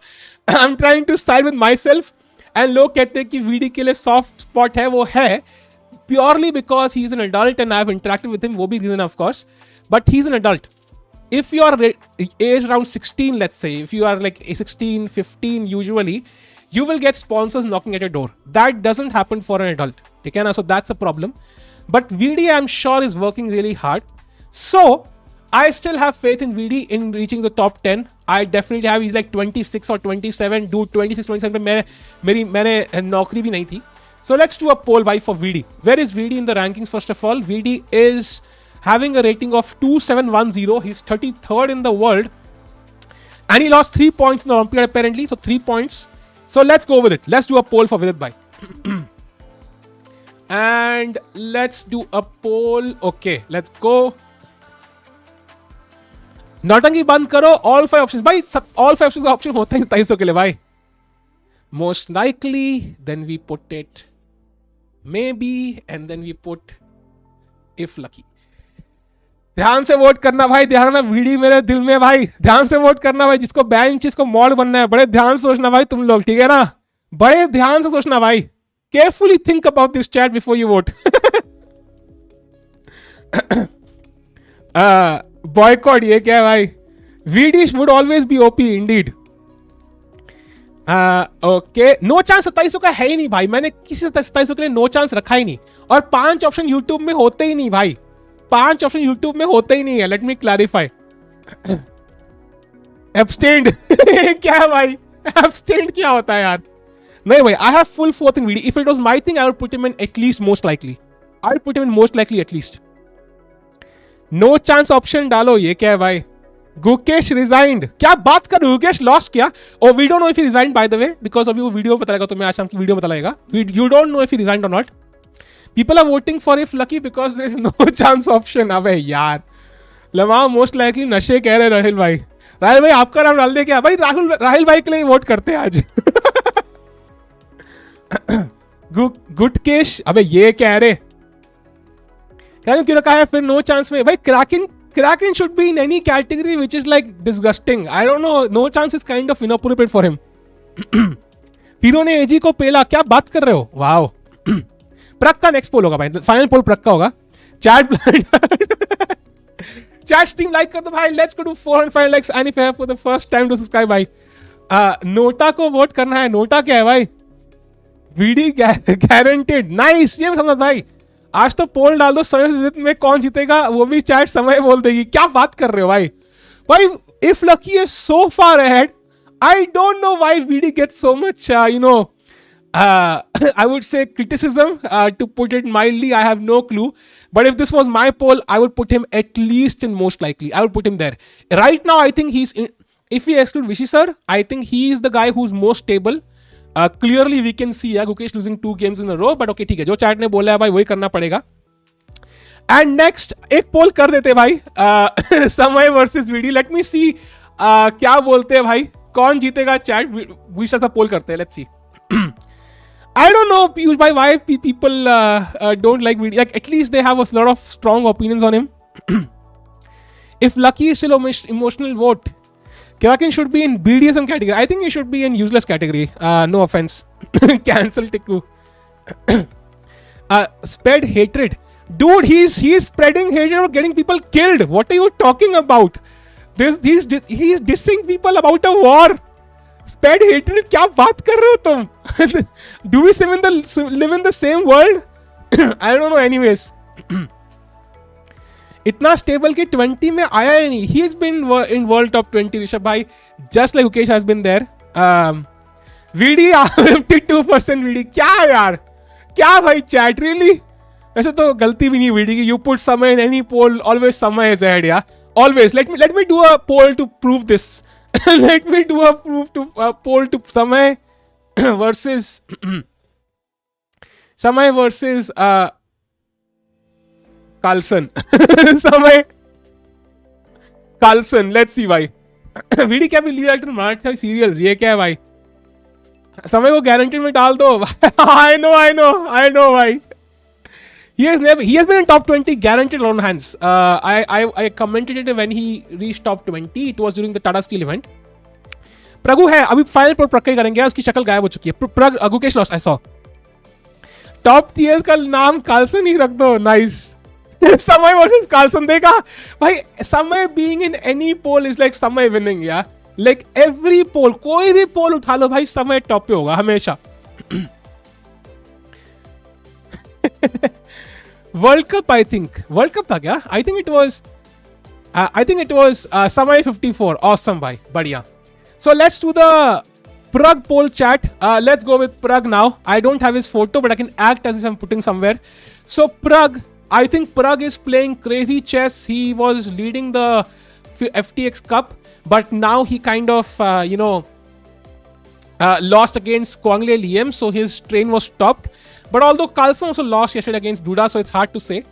I am trying to side with myself. And लोग कहते हैं कि VD के लिए soft spot है, वो है purely because he is an adult and I have interacted with him, वो भी reason of course, but he is an adult. If you are age around 16, let's say, if you are like 16, 15, usually, you will get sponsors knocking at your door. That doesn't happen for an adult. Okay, so that's a problem. But VD, I'm sure, is working really hard. So, I still have faith in VD in reaching the top 10. I definitely have. He's like 26 or 27. Dude, 26, 27 पे मैंने नौकरी भी नहीं थी. So, let's do a poll by for VD. Where is VD in the rankings, first of all? VD is having a rating of 2710. He's 33rd in the world. And he lost 3 points in the Olympiad apparently. So 3 points. So let's go with it. Let's do a poll for Vidit bhai. And let's do a poll. Okay, let's go. नौटंकी बंद करो. All 5 options. भाई all 5 options का option होता है 2700 के लिए भाई. Most likely. Then we put it maybe. And then we put if lucky. ध्यान से वोट करना भाई, ध्यान में VD मेरे दिल में भाई, ध्यान से वोट करना भाई। जिसको बैंक, जिसको मॉड बनना है, बड़े ध्यान से सोचना भाई तुम लोग, ठीक है ना? बड़े ध्यान से सोचना भाई। Carefully think about this chat before you vote. Boycott, ये क्या है भाई? VD would always be OP indeed. Okay, no chance 2700 का है ही नहीं भाई। मैंने किसी 2700 के लिए नो चांस रखा ही नहीं, और 5 ऑप्शन यूट्यूब में होते ही नहीं भाई। 5 ऑप्शन यूट्यूब में होते ही नहीं है। Late me clarify. एब्सटेन्ड क्या है भाई? एब्सटेन्ड क्या होता है यार? नहीं भाई, I have full faith in VD. If it was my thing, I would put him in at least most likely. I would put him in most likely at least. No chance option डालो। ये क्या है भाई? गुकेश रिजाइंड। क्या बात कर रहे हो? गुकेश लॉस्ट क्या? और we don't know if he resigned, by the way, because अभी वो वीडियो पता लगेगा, तुम्हें आज शाम की वीडियो पता लगेगा। You don't know if he resigned और not. People are voting for if lucky because there is no chance option. अबे यार, लमाओ मोस्ट लाइकली नशे कह रहे राहुल भाई। राहुल भाई आपका नाम डाल दे क्या भाई? राहुल भाई के लिए वोट करते हैं आज। गुटकेश, अबे ये क्या है रे? क्यों रखा है फिर नो चांस में भाई? क्रैकिन Kraken should be in any category which is like disgusting. I don't know. No chance is kind of inappropriate for him. Hero ने एजी को पेला. क्या बात कर रहे हो? वाओ. प्रग का नेक्स्ट पोल होगा भाई. फाइनल पोल प्रग का होगा. चैट स्ट्रीम लाइक कर दो भाई. Let's go to 405 likes and if you have for the first time to subscribe भाई. नोटा को वोट करना है. नोटा क्या है भाई? VD guaranteed. नाइस. ये समझ भाई. आज तो पोल डाल दो समय में कौन जीतेगा वो भी चैट समय बोल देगी. क्या बात कर रहे हो भाई? भाई if lucky is so far ahead, I don't know why VD gets so much, I would say criticism, to put it mildly. I have no clue. But if this was my poll, I would put him at least in most likely. I would put him there. Right now, I think he's in, if we exclude Vishy sir, I think he is the guy who's most stable. Clearly, we can see Gukesh losing 2 games in a row. But okay, ठीक है. जो chat ने बोला है भाई वही करना पड़ेगा. And next, एक पोल कर देते भाई. समय versus VD. Let me see क्या बोलते हैं भाई. कौन जीतेगा चैट? विशा सा पोल करते हैं. Let's see. I don't know Piyush bhai, why people don't like Vidit. Like at least they have a lot of strong opinions on him. If Lucky is still emotional vote, Kraken should be in BDSM category. I think he should be in useless category. No offense. Cancel Tiku. Spread hatred. Dude, he's spreading hatred or getting people killed. What are you talking about? He's dissing people about a war. Spread hatred. क्या बात कर रहे हो तुम? Do we live in the same world? I don't know. Anyways, इतना stable कि 20 में आया ही नहीं. He has been in world top 20. Rishabh भाई, just like Gukesh has been there. VD 52% VD. क्या यार? क्या भाई chat really? वैसे तो गलती भी नहीं VD की. You put Samay in any poll, always Samay is ahead. Yeah, always. Let me do a poll to prove this. Let me do a poll to Samay versus Samay versus Carlsen. Samay Carlsen. Let's see भाई. VD क्या भी lead actor मारता है serials. ये क्या है भाई? समय को गारंटी में डाल दो. I know भाई. He has been in top 20 guaranteed on hands. I commented it when he reached top 20. It was during the Tata Steel event. प्रगु है अभी फाइनल पर प्रग करेंगे. उसकी शक्ल गायब हो चुकी है. Pragg Gukesh lost. I saw. Top tier का नाम कार्लसन ही रख दो. नाइस. समय वर्सेस कार्लसन. देखा भाई. समय being in any poll is like समय winning. Yeah, like every poll, कोई भी पोल उठा लो भाई, समय टॉप पे होगा हमेशा. World cup, I think world cup था क्या? आई थिंक इट वाज समय 54. ऑसम भाई, बढ़िया. So let's do the Prag poll chat. Let's go with Prag now. I don't have his photo, but I can act as if I'm putting somewhere. So Prag, I think Prag is playing crazy chess. He was leading the FTX Cup, but now he kind of lost against Kwangle Liam, so his train was stopped. But although Carlsen also lost yesterday against Duda, so it's hard to say.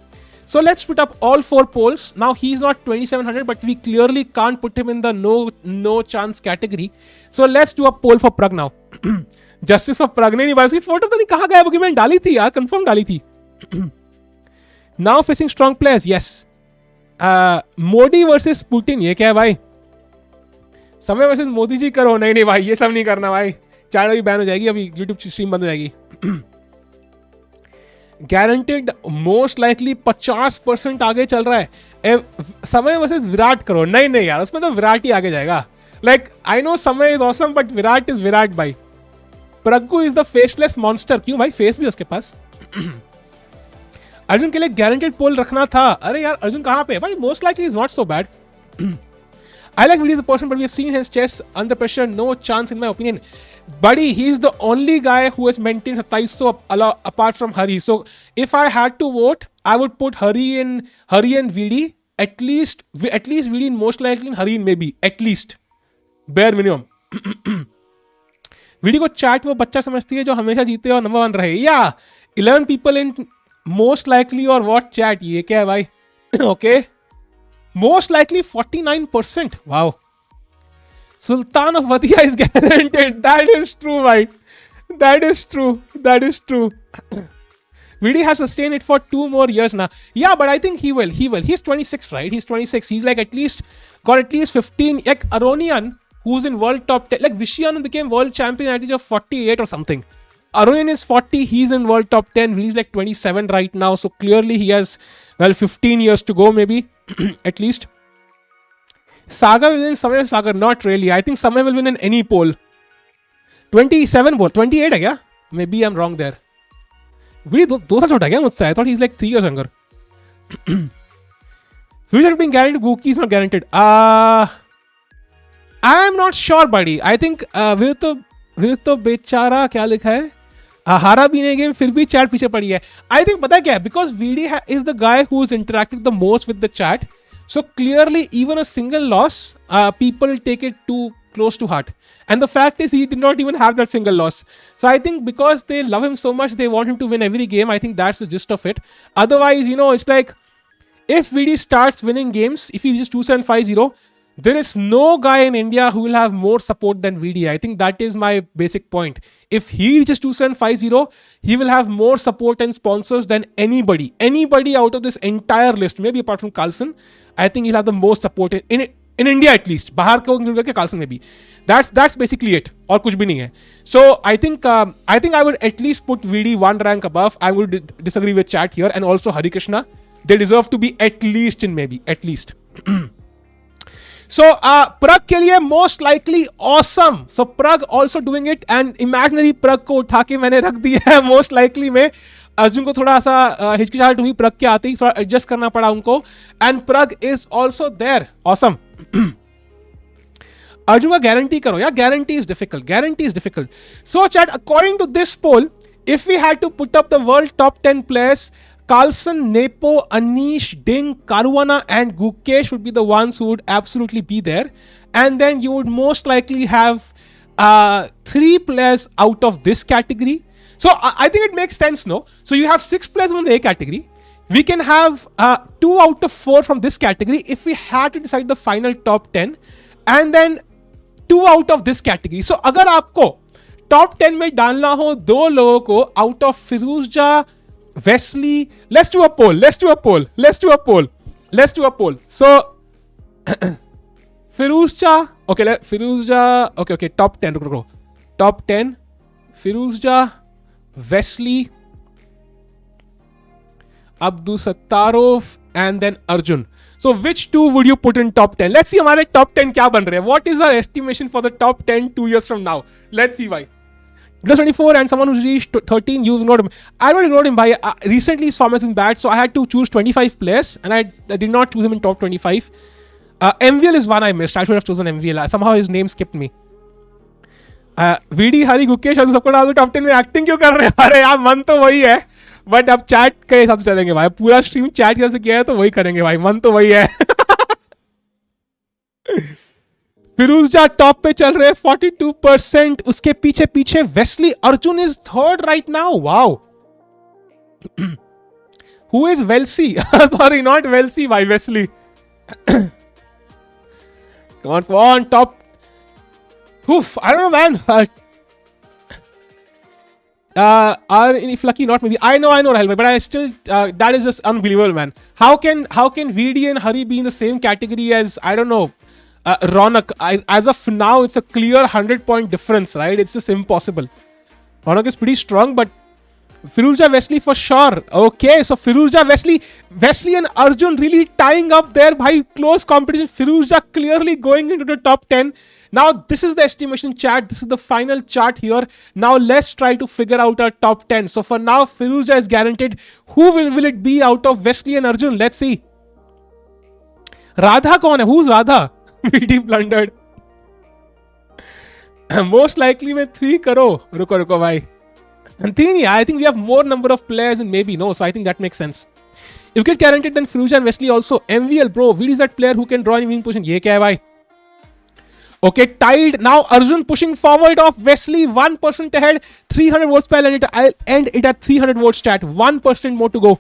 So let's put up all 4 polls. Now he's not 2700, but we clearly can't put him in the no chance category. So let's do a poll for Prag now. Justice of Prag. नहीं भाई, उसकी photo तो नहीं कहाँ गया, क्योंकि मैंने डाली थी यार, कंफर्म डाली थी. Now facing strong players, yes. Modi versus Putin. ये क्या है भाई? समय वर्सेस मोदी जी करो. नहीं भाई, ये सब नहीं करना भाई. चैनल भी बैन हो जाएगी, अभी यूट्यूब स्ट्रीम बंद हो जाएगी. गारंटेड मोस्ट लाइकली 50% आगे चल रहा है. समय वर्सेस विराट करो. नहीं यार, उसमें तो विराट ही आगे जाएगा. Like I know Samay is awesome, but Virat is Virat भाई. Praggu is the faceless monster. क्यों भाई, फेस भी उसके पास. अर्जुन के लिए गारंटेड पोल रखना था. अरे यार, अर्जुन कहाँ पे भाई? Most likely is not so bad. I like Vidit as a person, but we have seen his chess under pressure. No chance, in my opinion. Buddy, he is the only guy who has maintained 2700 apart from Hari. So if I had to vote, I would put Hari and VD. At least VD in most likely, and Hari in maybe. At least. Bare minimum. VD को chat वो बच्चा समझती है जो हमेशा जीते और number 1 रहे. Yeah, 11 people in most likely or what chat. ये क्या है भाई? Okay. Most likely 49%. Wow. Sultan of Vadia is guaranteed. That is true, right? That is true. Vidit has sustained it for 2 more years now. Yeah, but I think he will. He's 26, right? He's 26. He's like got at least 15. Like Aronian, who's in world top 10. Like Vishy became world champion at the age of 48 or something. Aronian is 40. He's in world top 10. He's like 27 right now. So clearly he has, 15 years to go maybe. At least. Saga will win Samay Sagar. Not really. I think Samay will win in any poll. 27 poll. 28 है क्या? Maybe I'm wrong there. Really, 2 साल छोटा क्या मुझसे? I thought he's like 3 years younger. Future being guaranteed. Guki is not guaranteed. I'm not sure, buddy. I think Vidit तो बेचारा क्या लिखा है? हारा भी नहीं गेम फिर भी chat पीछे पड़ी है. I think पता है क्या? Because VD is the guy who's interacting the most with the chat. So clearly, even a single loss, people take it too close to heart. And the fact is, he did not even have that single loss. So I think because they love him so much, they want him to win every game. I think that's the gist of it. Otherwise, it's like, if VD starts winning games, if he just 2-7-5-0, there is no guy in India who will have more support than VD. I think that is my basic point. If he reaches 2-7-5-0, he will have more support and sponsors than anybody. Anybody out of this entire list, maybe apart from Carlsen, I think he'll have the most support in India at least. Bahar ko include karke Carlsen maybe. That's basically it. और कुछ भी नहीं है. So I think I would at least put VD one rank above. I would disagree with chat here, and also Harikrishna. They deserve to be at least in maybe at least. So Prag के लिए most likely awesome. So Prag also doing it, and imaginary Prag को उठा के मैंने रख दिया है most likely में. अर्जुन को थोड़ा सा हिचकिचाहट हुई प्रग के आते ही, थोड़ा एडजस्ट करना पड़ा उनको. And Pragg is also there. Awesome. Arjun का गारंटी करो यार. Guarantee is difficult. So chat, according to this poll, if we had to put up the world top 10 players, Carlsen, Nepo, Anish, Ding, Caruana and Gukesh would be the ones who would absolutely be there. And then you would most likely have 3 players out of this category. So I think it makes sense, no? So you have 6 players from the A category. We can have 2 out of 4 from this category if we had to decide the final top 10. And then 2 out of this category. So अगर आपको top 10 में डालना हो 2 लोगों को out of Firouzja, Wesley, let's do a poll. So Firouzja, okay, top 10. Top 10, Firouzja, Wesley, Abdusattarov, and then Arjun. So which 2 would you put in top 10? Let's see हमारे top 10 क्या बन रहे हैं. What is our estimation for the top 10 2 years from now? Let's see why. Plus 24 and someone who's reached 13, you ignored him. I don't ignore him. Recently his form has been bad, so I had to choose 25 players, and I did not choose him in top 25. MVL is one I missed. I should have chosen MVL. Somehow his name skipped me. VD, Hari, Gukesh, और सबको डाल दो top 10 में. Acting क्यों कर रहे हैं? अरे यार, मन तो वही है, बट अब चैट के हिसाब से चलेंगे भाई. पूरा स्ट्रीम चैट हिसाब से किया है तो वही करेंगे भाई. मन तो वही है. फिरोज़जा टॉप पे चल रहे हैं 42%. उसके पीछे Wesley. Arjun is third right now. Wow. Who is Wellesley? Sorry, not Wellesley भाई, Wesley. Come on, top. Oof, I don't know, man. If lucky, not maybe. I know, Rahul, but I still, that is just unbelievable, man. How can VD and Hari be in the same category as, I don't know, Raunak? As of now, it's a clear 100-point difference, right? It's just impossible. Raunak is pretty strong, but Firouzja, Wesley for sure. Okay, so Firouzja, Wesley and Arjun really tying up there by close competition. Firouzja clearly going into the top 10. Now, this is the estimation chart. This is the final chart here. Now, let's try to figure out our top 10. So, for now, Firouzja is guaranteed. Who will it be out of Wesley and Arjun? Let's see. Radha kaun hai? Who's Radha? VD blundered. Most likely with 3 karo. Ruko bhai. And 3, yeah, I think we have more number of players and maybe no. So, I think that makes sense. If it gets guaranteed, then Firouzja and Wesley also. MVL, bro. VD is that player who can draw any winning position. Ye kya hai bhai? Okay, tied. Now Arjun pushing forward of Wesley. 1% ahead. 300 votes per, and I'll end it at 300 votes chat. 1% more to go.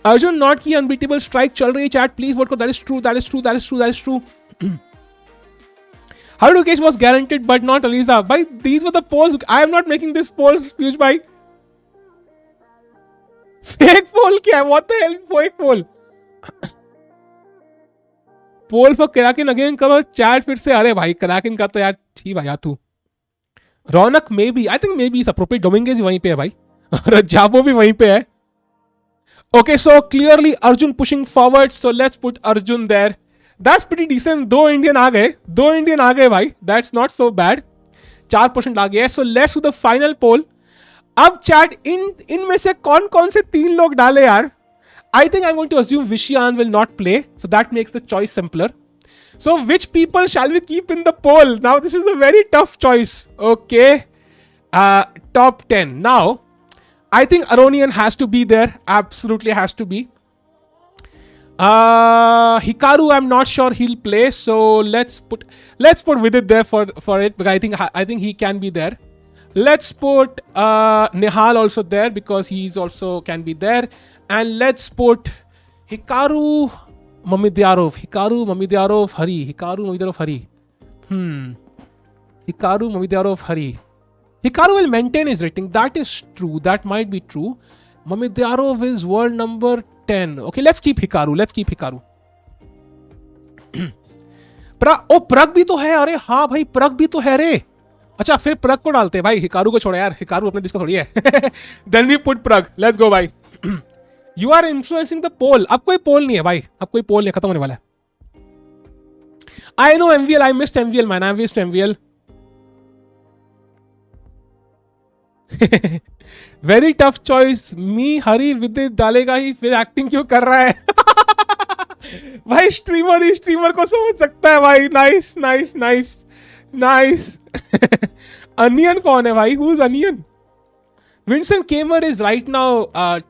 Arjun not ki unbeatable strike chal rahi chat. Please vote. That is true. How do Gukesh was guaranteed but not Alireza? Bhai, these were the polls. I am not making this polls, Piyush bhai. Fake poll क्या है? What the hell fake poll? Poll for Kraken again करो chat फिर से। अरे भाई Kraken का तो यार ठीक भाई यार तू। Raunak maybe, I think maybe is appropriate. Dominguez वहीं पे है भाई। रजाबो भी वहीं पे है। Okay, so clearly Arjun pushing forward, so let's put Arjun there. That's pretty decent. 2 Indian आ गए भाई. That's not so bad. 4% आ गया. So let's do the final poll. अब chat इनमें से कौन से 3 लोग डाले यार? I think I'm going to assume Vishy will not play, so that makes the choice simpler. So which people shall we keep in the poll? Now this is a very tough choice. Okay, top 10 now. I think Aronian has to be there. Absolutely has to be. Hikaru, I'm not sure he'll play. So let's put Vidit there for it, because I think he can be there. Let's put Nihal also there because he's also can be there. And let's put Hikaru, Mamidyarov, Hari. Hikaru, Mamidyarov, Hari. Hikaru will maintain his rating. That is true. That might be true. Mamidyarov is world number 10. Okay, let's keep Hikaru. प्रग भी तो है। अरे हाँ भाई, प्रग भी तो है रे। अच्छा फिर प्रग को डालते हैं भाई, हिकारू को छोड़ो यार। हिकारू अपने देश का थोड़ी है। Then we put प्रग. Let's go भाई। You are influencing the poll. अब कोई पोल नहीं है भाई, अब कोई पोल नहीं, खत्म होने वाला है। I know MVL. I missed MVL man. I missed MVL. Very tough choice. मी हरी विदित डालेगा ही, फिर एक्टिंग क्यों कर रहा है? भाई स्ट्रीमर ही स्ट्रीमर को समझ सकता है भाई। नाइस। अनियन कौन है भाई? Who is onion? Vincent Camer is right now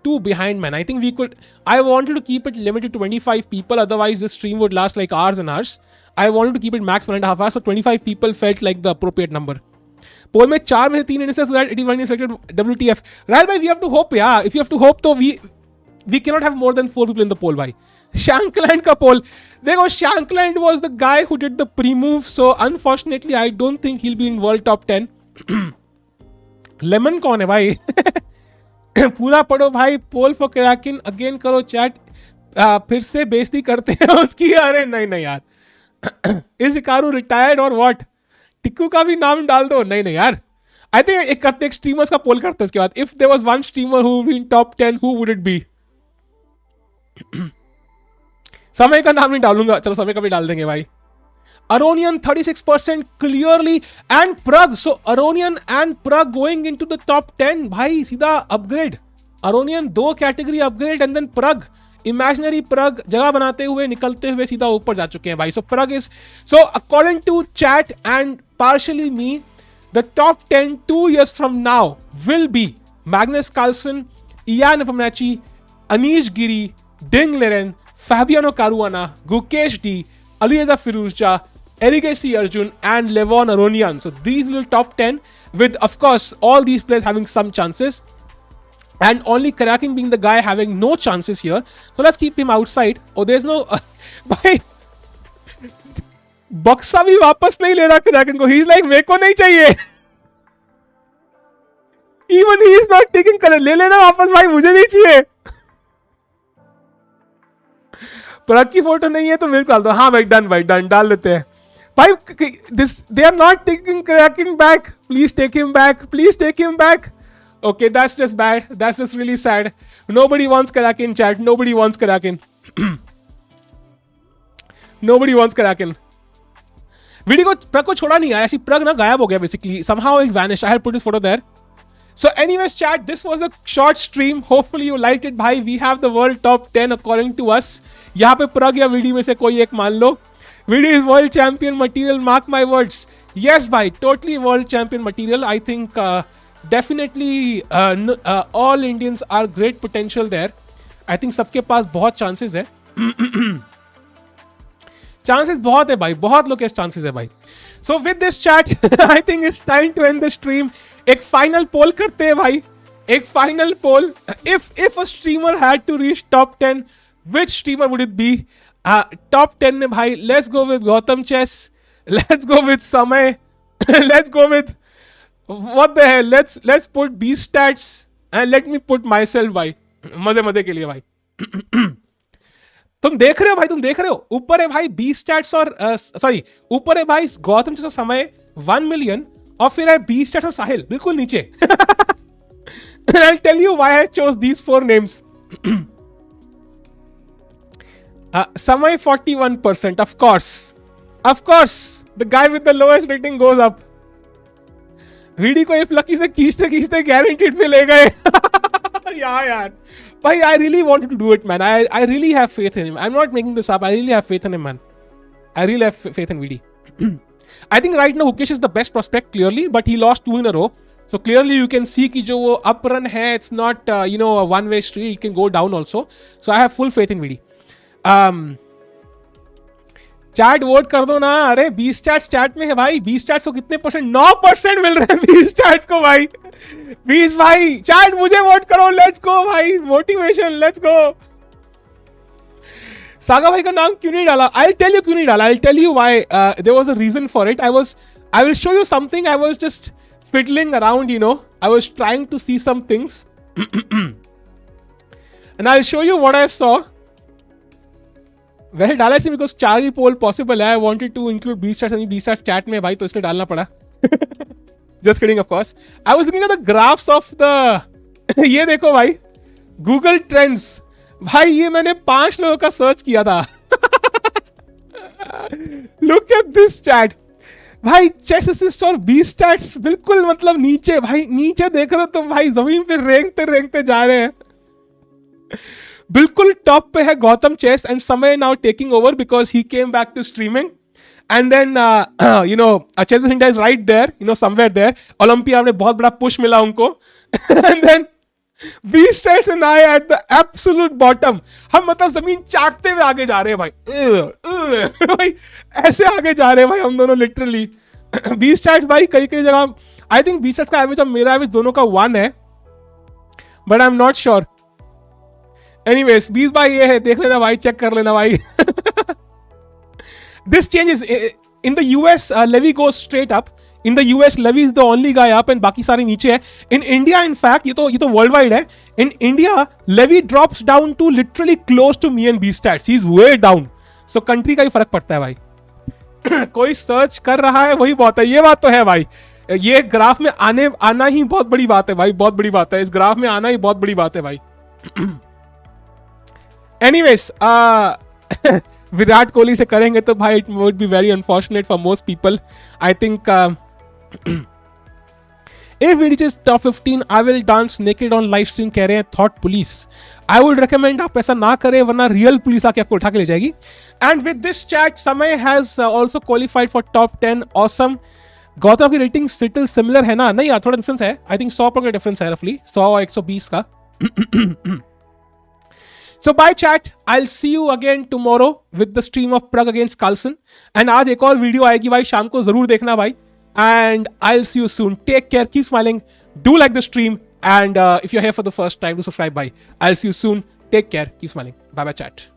2 behind man. I think I wanted to keep it limited to 25 people, otherwise this stream would last like hours and hours. I wanted to keep it max 1.5 hours, so 25 people felt like the appropriate number. पोल में 4 में से 3 Indians, so that 81 is selected WTF. Right भाई, we have to hope yeah. If you have to hope तो we cannot have more than 4 people in the poll भाई. Shankland का poll देखो, Shankland was the guy who did the pre-move, so unfortunately I don't think he'll be in world top 10. Lemon कौन है भाई? पूरा पढ़ो भाई। पोल फॉर क्रैकन अगेन करो चैट। फिर से बेइज्जती करते हैं उसकी। अरे नहीं यार। इज हिकारू रिटायर्ड और व्हाट? टिक्कू का भी नाम डाल दो। नहीं यार। आई थिंक एक स्ट्रीमर्स का पोल करते हैं इसके बाद। If there was one streamer who win top 10, who would it be? Samay का नाम नहीं डालूंगा, चलो समय का भी डाल देंगे भाई। Aronian 36% clearly and Prag. So Aronian and Prag going into the top 10 भाई, सीधा upgrade. Aronian 2 category upgrade and then Prag, imaginary Prag जगह बनाते हुए निकलते हुए सीधा ऊपर जा चुके हैं भाई. So Prag is, so according to chat and partially me, the top 10 2 years from now will be Magnus Carlsen, Nepomniachtchi, Anish Giri, Liren, Fabiano Caruana, Gukesh D, Alireza Firouzja, Erigaisi Arjun and Levon Aronian. So these will top 10 with, of course, all these players having some chances and only Kraken being the guy having no chances here. So let's keep him outside. Oh, there's no भाई बक्सा भी वापस नहीं ले रहा Kraken को. He's like, मेरे को नहीं चाहिए. Even he is not taking color. ले लेना वापस भाई, मुझे नहीं चाहिए. प्रग की फोटो नहीं है तो मेरे को डाल दो. हाँ भाई, डन डाल देते हैं भाई. They are not taking Kraken back. Please take him back. Okay, that's just bad. That's just really sad. Nobody wants Kraken, chat. Nobody wants Kraken. Video को प्रग को छोड़ा नहीं आया. प्रग ना गायब हो गया basically. Somehow it vanished. I had put his photo there. So anyways, chat, this was a short stream. Hopefully you liked it भाई. We have the world top 10 according to us. यहाँ पे प्रग या वीडियो में से कोई एक मान लो. Vidit is world champion material, mark my words. Yes bhai, totally world champion material. I think definitely all Indians are great potential there. I think सबके पास बहुत chances है. chances बहुत है भाई, बहुत लोग के chances है भाई. So with this chat, I think it's time to end the stream. एक final poll करते हैं भाई. एक final poll. If a streamer had to reach top 10, which streamer would it be? Top 10 में भाई, let's go with Gautam Chess, let's go with Samay, let's go with what the hell, let's put B stats and let me put myself भाई. मजे मजे के लिए भाई। तुम देख रहे हो भाई, तुम देख रहे हो, ऊपर है भाई बी स्टैट्स और सॉरी ऊपर है भाई गौतम जैसा समय 1 मिलियन, और फिर है बी स्टैट्स और साहिल बिल्कुल नीचे। I'll tell you why I chose these 4 names. Samay 41%, of course. Of course, the guy with the lowest rating goes up. VD को इफ लकी से खींचते खींचते guaranteed पे ले गए। यार भाई, I really wanted to do it, man. I really have faith in him. I'm not making this up. I really have faith in him, man. I really have faith in VD. I think right now Gukesh is the best prospect clearly, but he lost 2 in a row. So clearly you can see कि जो वो up run है, it's not a one-way street. It can go down also. So I have full faith in VD. Chat vote कर दो ना। अरे 20 chats chat में है भाई। 20 चैट्स को कितने परसेंट? 9% मिल रहे हैं 20 चैट्स को भाई। 20 भाई चैट मुझे वोट करो। लेट्स गो भाई, मोटिवेशन, लेट्स गो। सागा भाई का नाम क्यों नहीं डाला? आई टेल यू क्यों नहीं डाला। I tell you why. There was a reason for it. I will show you something. I was just fiddling around, I was trying to see some things. And I'll show you what I saw. वैसे डाला इसलिए because 4 he pole possible है। I wanted to include B-Stars chat में भाई, तो इसलिए डालना पड़ा। Just kidding, of course. I was looking at the graphs of the ये देखो भाई, Google Trends भाई, ये मैंने 5 लोगों का सर्च किया था। Look at this chat भाई। चेस असिस्ट और बी स्टैट्स बिल्कुल मतलब नीचे भाई, नीचे देख रहे हो तो भाई जमीन पे रेंगते रेंगते जा रहे हैं। बिल्कुल टॉप पे है Gautam chess, and Samay now taking over because he came back to streaming. And then chess India is right there, somewhere there. Olympia में बहुत बड़ा पुश मिला उनको। And then B stats and I at the absolute bottom. हम मतलब जमीन चाटते हुए आगे जा रहे हैं भाई। भाई ऐसे आगे जा रहे हैं भाई हम दोनों लिटरली। बी स्टैट्स भाई कई कई जगह, आई थिंक बी स्टैट्स का एवरेज और मेरा एवरेज दोनों का 1 है, but I am not sure. Anyways 20 भाई ये है, देख लेना भाई, चेक कर लेना भाई। This changes in the US, Levy goes straight up. In the US, Levy is the only guy up and बाकी सारे नीचे है। In India, in fact, ये तो वर्ल्ड वाइड है। In India, Levy drops down to literally close to me and B stats. He's way down. So country का ही फर्क पड़ता है भाई। कोई सर्च कर रहा है वही बहुत है, ये बात तो है भाई। ये ग्राफ में आना ही बहुत बड़ी बात है भाई, बहुत बड़ी बात है। इस ग्राफ में आना ही बहुत बड़ी बात है भाई। Anyways, विराट कोहली से करेंगे तो भाई it would be very unfortunate for most people. I think if it is top 15, I will dance naked on live stream, कह रहे हैं thought police. I would recommend आप ऐसा ना करें, वरना रियल पुलिस आके आपको उठा के ले जाएगी। And with this chat, समय has also qualified for top 10. Awesome. Gautam की रेटिंग स्टिल सिमिलर है ना? नहीं यार, थोड़ा डिफरेंस है। आई थिंक 100 का डिफरेंस है, रफली 100 और 120 का। So bye chat, I'll see you again tomorrow with the stream of Prag against Carlsen. And आज एक और वीडियो आएगी भाई, शाम को जरूर देखना भाई। And I'll see you soon. Take care, keep smiling, do like the stream, and if you're here for the first time, do subscribe. Bye. I'll see you soon. Take care, keep smiling. Bye bye chat.